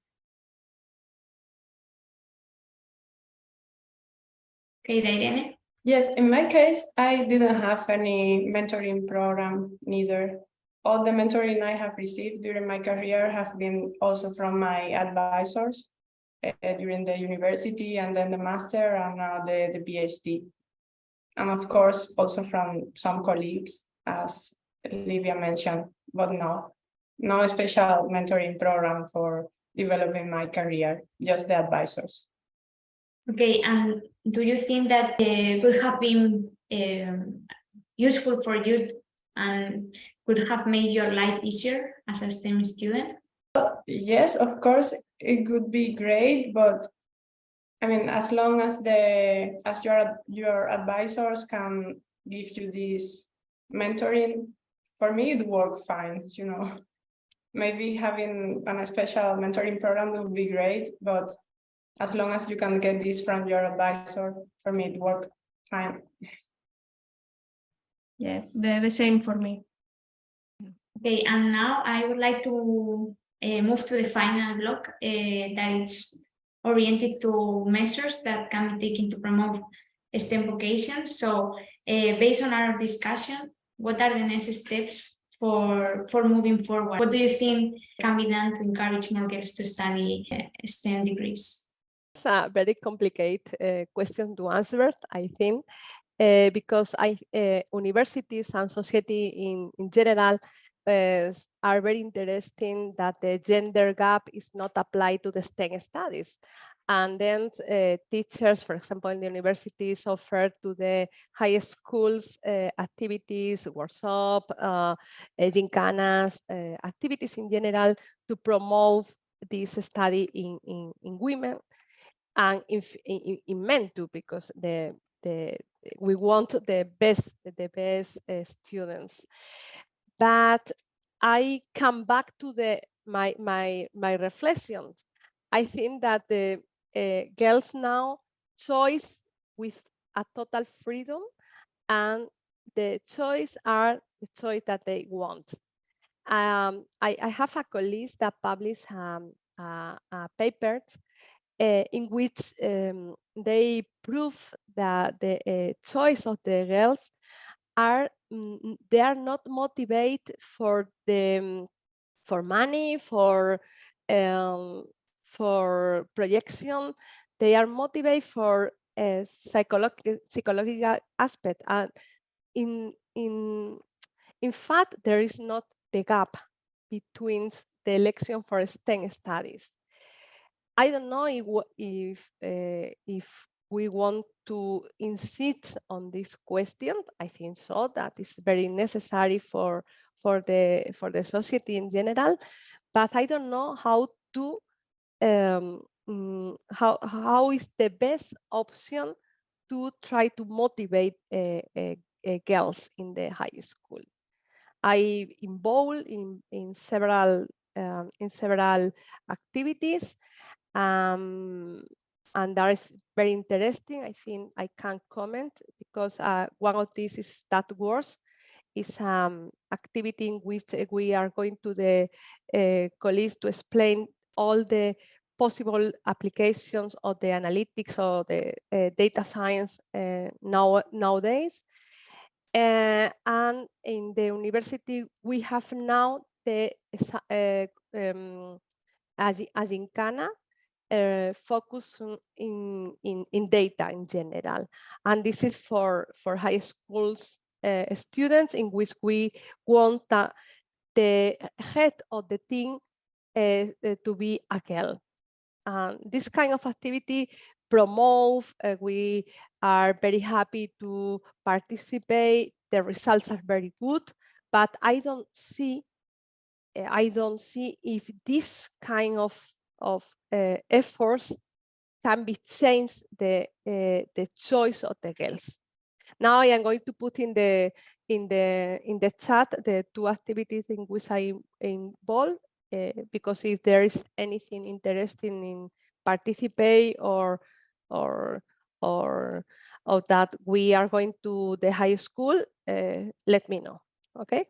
Okay, Dayrene? Yes, in my case, I didn't have any mentoring program neither. All the mentoring I have received during my career have been also from my advisors during the university, and then the master, and now the PhD. And of course, also from some colleagues, as Livia mentioned, but no special mentoring program for developing my career, just the advisors. Okay, and do you think that would have been useful for you and could have made your life easier as a STEM student? Yes, of course, it could be great, but I mean, as long as your advisors can give you this mentoring, for me it worked fine, you know. Maybe having a special mentoring program would be great, but as long as you can get this from your advisor, for me it worked fine. Yeah, the same for me. Okay, and now I would like to move to the final block that is oriented to measures that can be taken to promote STEM vocations. So based on our discussion, what are the next steps for moving forward? What do you think can be done to encourage more girls to study STEM degrees? It's a very complicated question to answer, I think, because universities and society in general are very interesting that the gender gap is not applied to the STEM studies. And then teachers, for example, in the universities offer to the high schools activities, workshop, gincanas, activities in general to promote this study in women and in men too, because we want the best students. But I come back to my reflections. I think that the girls now choice with a total freedom, and the choice are the choice that they want. I have a colleague that published a paper in which they prove that the choice of the girls are they are not motivated for the for money, for projection. They are motivated for a psychological aspect, and in fact there is not the gap between the election for STEM studies. I don't know if we want to insist on this question. I think so. That is very necessary for the society in general. But I don't know how to how is the best option to try to motivate girls in the high school. I involved in several activities. And that is very interesting. I think I can comment because one of these is that works is activity in which we are going to the colleagues to explain all the possible applications of the analytics or the data science nowadays. And in the university, we have now the Agincana focus in data in general. And this is for high schools students, in which we want the head of the team to be a girl. This kind of activity promote, we are very happy to participate. The results are very good, but I don't see if this kind of efforts can be changed the choice of the girls. Now I am going to put in the chat the two activities in which I involved, because if there is anything interesting in participate or that we are going to the high school, let me know. Okay.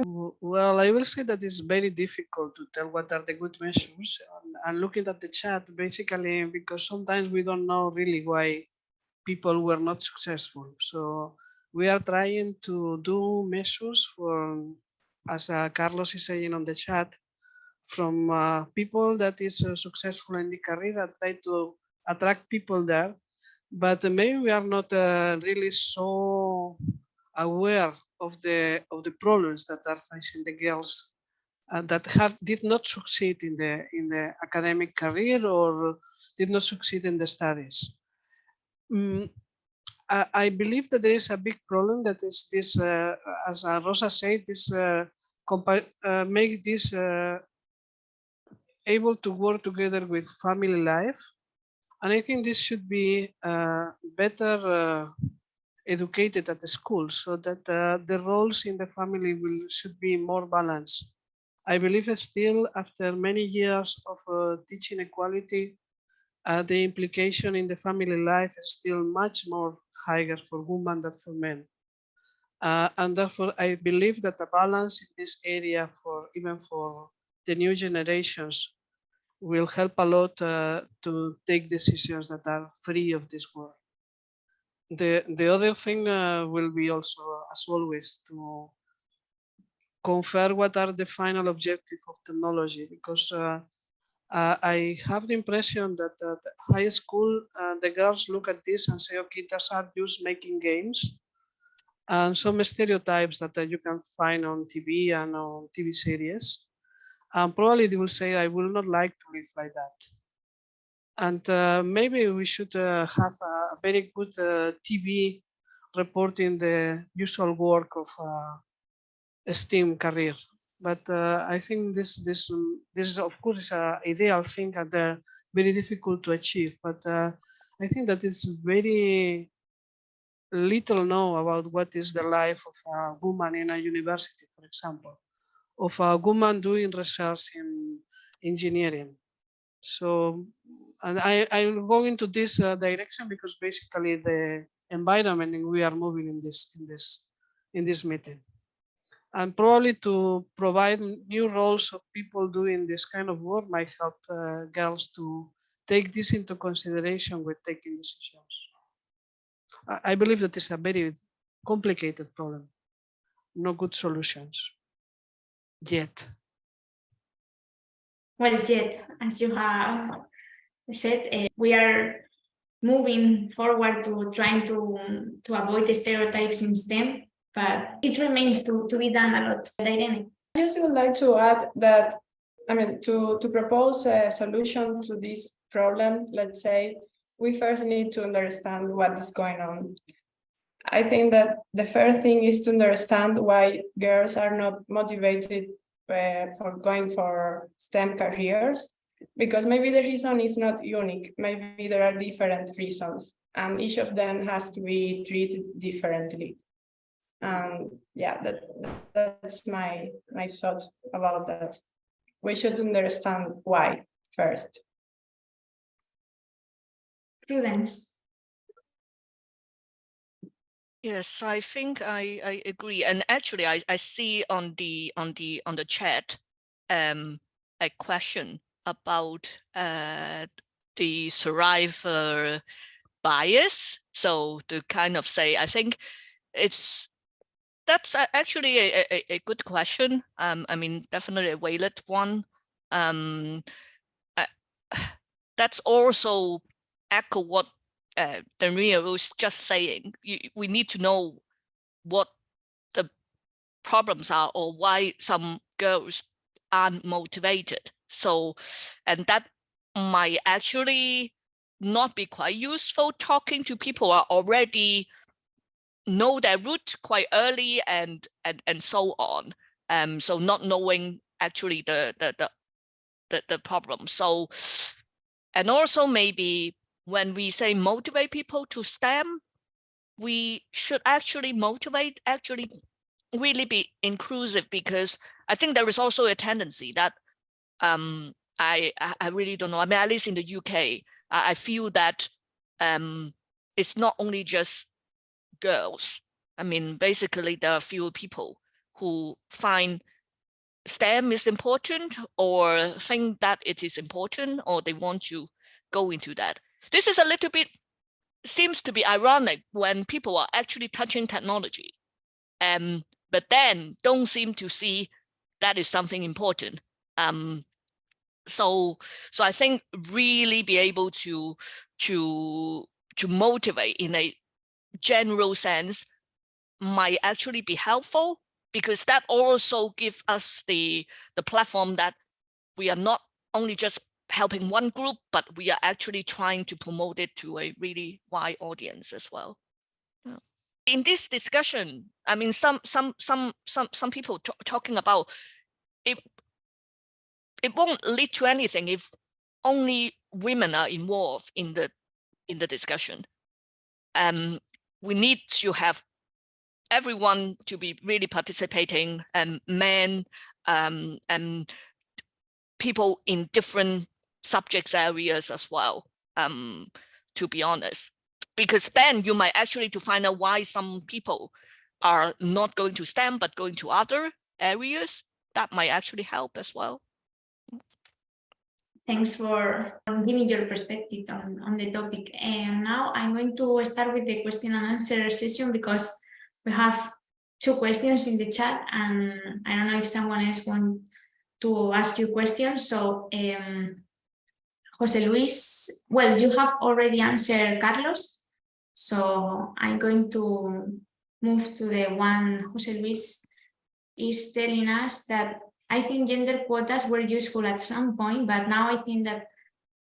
Well, I will say that it's very difficult to tell what are the good measures. And looking at the chat, basically, because sometimes we don't know really why people were not successful. So we are trying to do measures for, as Carlos is saying on the chat, from people that is successful in the career and try to attract people there. But maybe we are not really so aware of the problems that are facing the girls that did not succeed in the academic career or did not succeed in the studies. I believe that there is a big problem that is this, as Rosa said, this make this able to work together with family life, and I think this should be better educated at the school, so that the roles in the family should be more balanced. I believe still, after many years of teaching equality, the implication in the family life is still much more higher for women than for men. And therefore, I believe that the balance in this area, even for the new generations, will help a lot to take decisions that are free of this war. The other thing will be also, as always, to confer what are the final objectives of technology, because I have the impression that at high school, the girls look at this and say, okay, those are just making games, and some stereotypes that you can find on TV and on TV series. And probably they will say, I will not like to live like that. And maybe we should have a very good TV reporting the usual work of a STEM career. But I think this is of course an ideal thing and very difficult to achieve. But I think that it's very little know about what is the life of a woman in a university, for example, of a woman doing research in engineering. So And I'm going into this direction because basically the environment and we are moving in this meeting. And probably to provide new roles of people doing this kind of work might help girls to take this into consideration when taking decisions. I believe that is a very complicated problem. No good solutions yet. Well, yet, as you have said, we are moving forward to trying to avoid the stereotypes in STEM, but it remains to be done a lot. Dayrene. I just would like to add that, I mean, to propose a solution to this problem, let's say, we first need to understand what is going on. I think that the first thing is to understand why girls are not motivated for going for STEM careers, because maybe the reason is not unique. Maybe there are different reasons, and each of them has to be treated differently. And yeah, that's my thought about that. We should understand why first. Prudence. Yes, I think I agree. And actually, I see on the chat a question about the survivor bias. So to kind of say, I think that's actually a good question. I mean, definitely a valid one. That's also echo what María was just saying. We need to know what the problems are or why some girls aren't motivated. So, and that might actually not be quite useful talking to people who are already know their route quite early and so on. So not knowing actually the problem. So, and also maybe when we say motivate people to STEM, we should actually motivate, actually really be inclusive, because I think there is also a tendency that I really don't know. I mean, at least in the UK, I feel that it's not only just girls. I mean, basically there are few people who find STEM is important or think that it is important, or they want to go into that. This is a little bit, seems to be ironic when people are actually touching technology, but then don't seem to see that is something important. So I think really be able to motivate in a general sense might actually be helpful, because that also gives us the platform that we are not only just helping one group, but we are actually trying to promote it to a really wide audience as well. In this discussion, I mean, some people talking about it won't lead to anything if only women are involved in the discussion. We need to have everyone to be really participating, and men and people in different subjects areas as well, to be honest, because then you might actually to find out why some people are not going to STEM but going to other areas. That might actually help as well. Thanks for giving your perspective on the topic. And now I'm going to start with the question and answer session, because we have 2 questions in the chat, and I don't know if someone else wants to ask you questions. So, Jose Luis, well, you have already answered Carlos, so I'm going to move to the one Jose Luis is telling us that I think gender quotas were useful at some point, but now I think that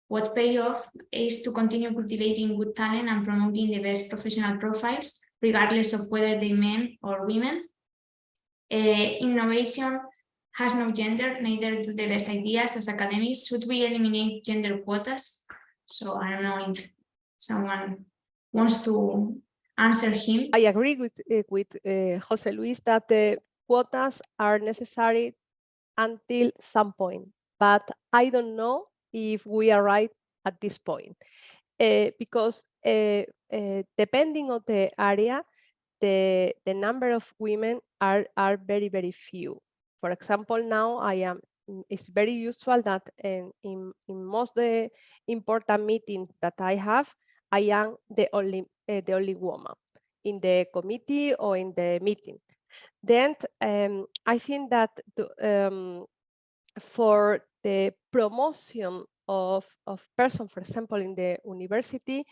what pay off is to continue cultivating good talent and promoting the best professional profiles, regardless of whether they men or women. Innovation has no gender, neither do the best ideas. As academics, should we eliminate gender quotas? So I don't know if someone wants to answer him. I agree with Jose Luis that the quotas are necessary until some point, but I don't know if we arrive at this point, because depending on the area, the number of women are very, very few. For example, now it's very usual that in most the important meetings that I have, I am the only woman in the committee or in the meeting. Then I think that for the promotion of person, for example, in the university,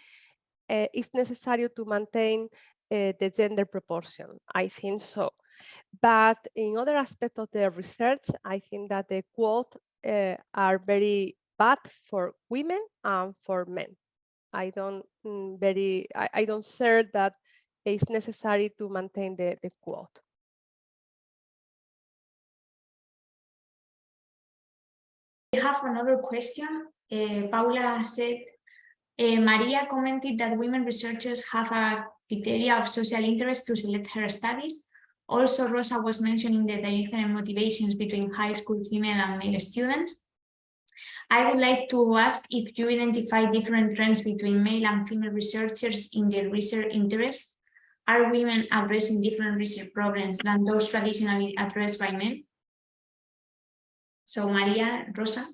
it's necessary to maintain the gender proportion. I think so. But in other aspects of the research, I think that the quote are very bad for women and for men. I don't share that it's necessary to maintain the quote. We have another question. Paula said, Maria commented that women researchers have a criteria of social interest to select her studies. Also, Rosa was mentioning the different motivations between high school female and male students. I would like to ask if you identify different trends between male and female researchers in their research interests. Are women addressing different research problems than those traditionally addressed by men? So Maria, Rosa?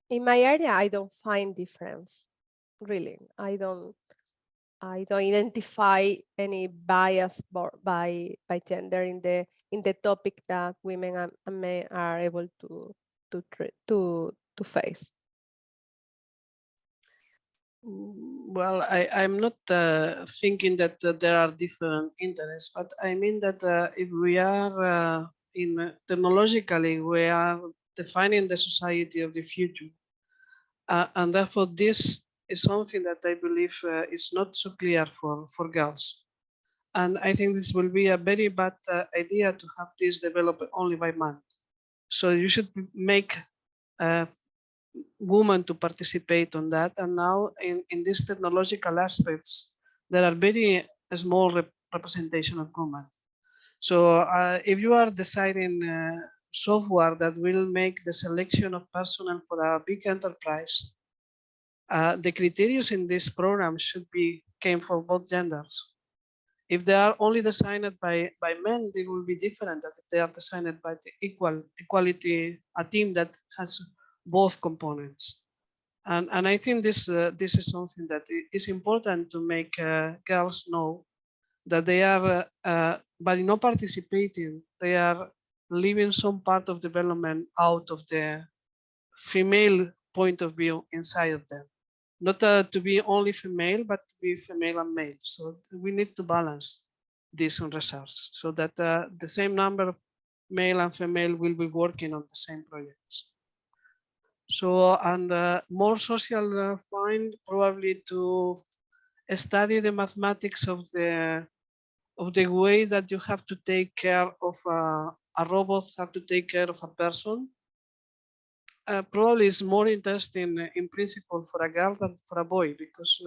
In my area, I don't find difference, really. I don't identify any bias by gender in the topic that women and men are able to face. Well, I'm not thinking that there are different interests, but I mean that if we are technologically, we are defining the society of the future. And therefore, this is something that I believe is not so clear for girls. And I think this will be a very bad idea to have this developed only by men. So you should make women to participate on that. And now in these technological aspects, there are very small representation of women. So if you are designing software that will make the selection of personnel for a big enterprise, the criteria in this program should came for both genders. If they are only designed by men, they will be different than if they are designed by the equality, a team that has both components. And I think this is something that is important to make girls know that they are, by not participating, they are leaving some part of development out of the female point of view inside of them. Not to be only female, but to be female and male. So we need to balance this in research so that the same number of male and female will be working on the same projects. So, and more social find probably to study the mathematics of the way that you have to take care of a robot, have to take care of a person. Probably is more interesting in principle for a girl than for a boy, because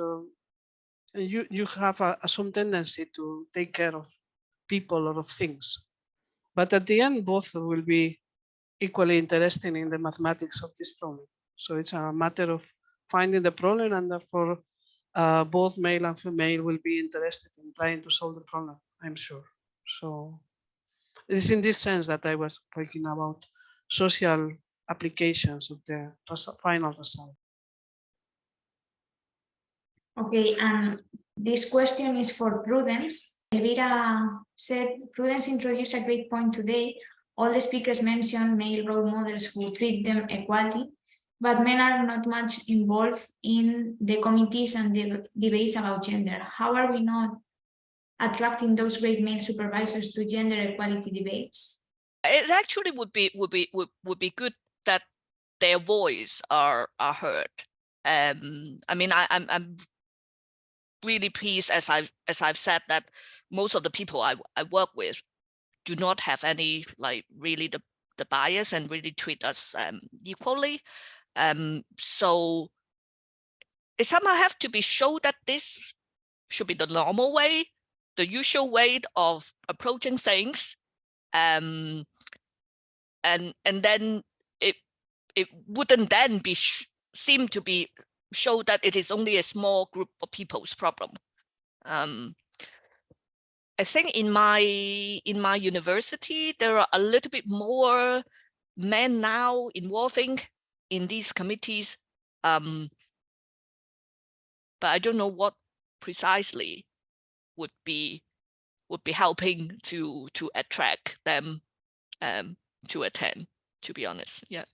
you have some tendency to take care of people or of things. But at the end, both will be equally interesting in the mathematics of this problem. So it's a matter of finding the problem, and therefore both male and female will be interested in trying to solve the problem, I'm sure. So it's in this sense that I was talking about social applications of the final result. Okay, and this question is for Prudence. Elvira said, Prudence introduced a great point today. All the speakers mentioned male role models who treat them equally, but men are not much involved in the committees and the debates about gender. How are we not attracting those great male supervisors to gender equality debates? It actually would be good that their voice are heard. I mean, I'm really pleased, as I've said, that most of the people I work with do not have any really the bias and really treat us equally. So it somehow have to be shown that this should be the normal way, the usual way of approaching things, and then it wouldn't then be seem to be show that it is only a small group of people's problem. I think in my university, there are a little bit more men now involving in these committees, but I don't know what precisely would be helping to attract them to attend, to be honest. Yeah.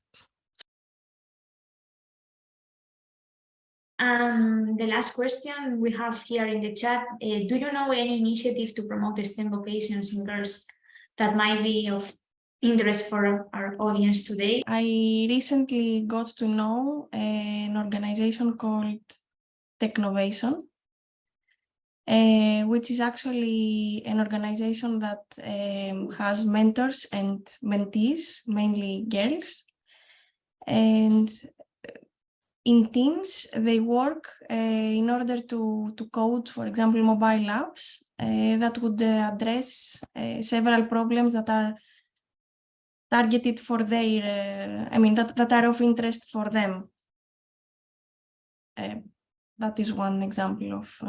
The last question we have here in the chat, do you know any initiative to promote STEM vocations in girls that might be of interest for our audience today? I recently got to know an organization called Technovation, which is actually an organization that has mentors and mentees, mainly girls. And in teams, they work in order to code, for example, mobile apps that would address several problems that are targeted for their, that are of interest for them. That is one example of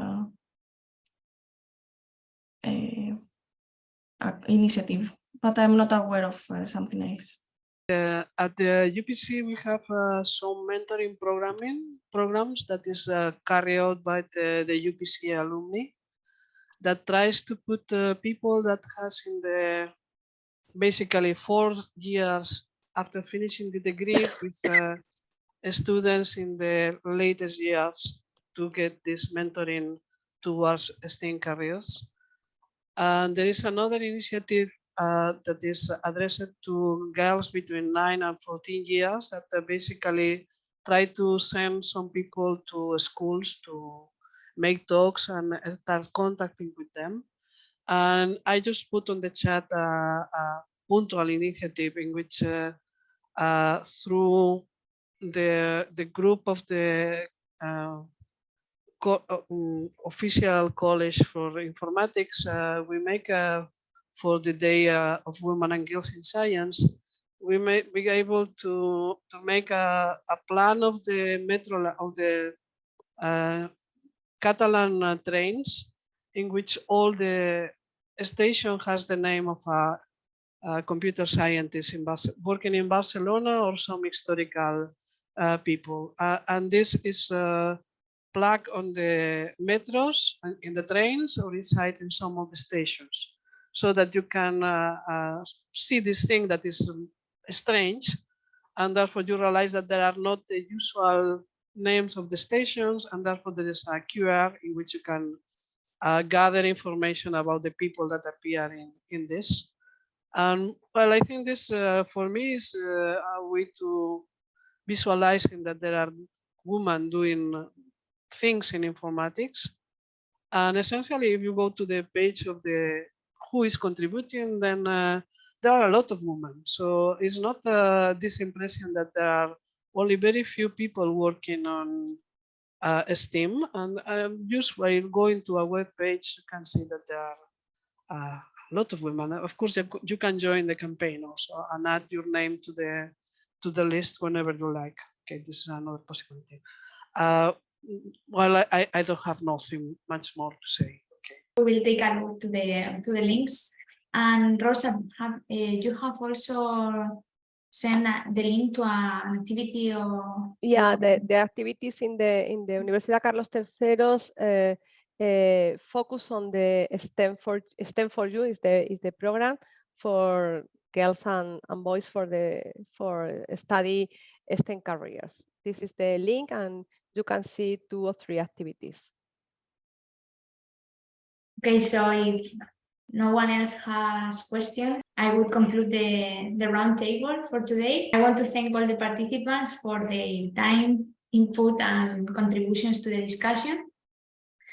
initiative, but I'm not aware of something else. At the UPC, we have some mentoring programs that is carried out by the UPC alumni that tries to put people that has in the basically 4 years after finishing the degree with students in the latest years to get this mentoring towards STEM careers. And there is another initiative that is addressed to girls between 9 and 14 years that basically try to send some people to schools to make talks and start contacting with them. And I just put on the chat a punctual initiative in which through the group of the official college for informatics, we make for the day of women and girls in science, we may be able to make a plan of the metro of the Catalan trains, in which all the station has the name of a computer scientist working in Barcelona or some historical people, and this is plug on the metros and in the trains or inside in some of the stations, so that you can see this thing that is strange, and therefore you realize that there are not the usual names of the stations, and therefore there is a QR in which you can gather information about the people that appear in this. And well, I think this for me is a way to visualizing that there are women doing things in informatics. And essentially, if you go to the page of the who is contributing, then there are a lot of women. So it's not this impression that there are only very few people working on STEM. And just by going to a web page, you can see that there are a lot of women. Of course, you can join the campaign also and add your name to the list whenever you like. Okay, this is another possibility. Well, I don't have nothing much more to say. Okay. We will take a look to the links. And Rosa, you have also sent the link to an activity or yeah, the activities in the Universidad Carlos III focus on the STEM for You is the program for girls and boys for study STEM careers. This is the link, and you can see 2 or 3 activities. Okay, so if no one else has questions, I would conclude the roundtable for today. I want to thank all the participants for their time, input, and contributions to the discussion.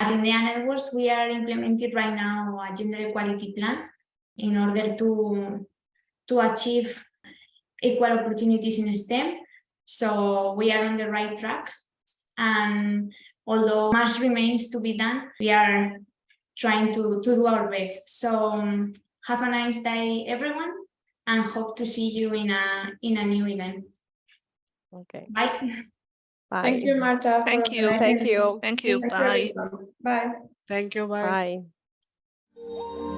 At IMDEA Networks, we are implementing right now a gender equality plan in order to achieve equal opportunities in STEM. So we are on the right track. And although much remains to be done, we are trying to do our best. So have a nice day, everyone, and hope to see you in a new event. Okay. Bye. Bye. Bye. Thank you, Marta. for Thank you. organizing Thank you. this. Thank you. Thank Bye. everyone. Bye. Thank you. Bye. Bye.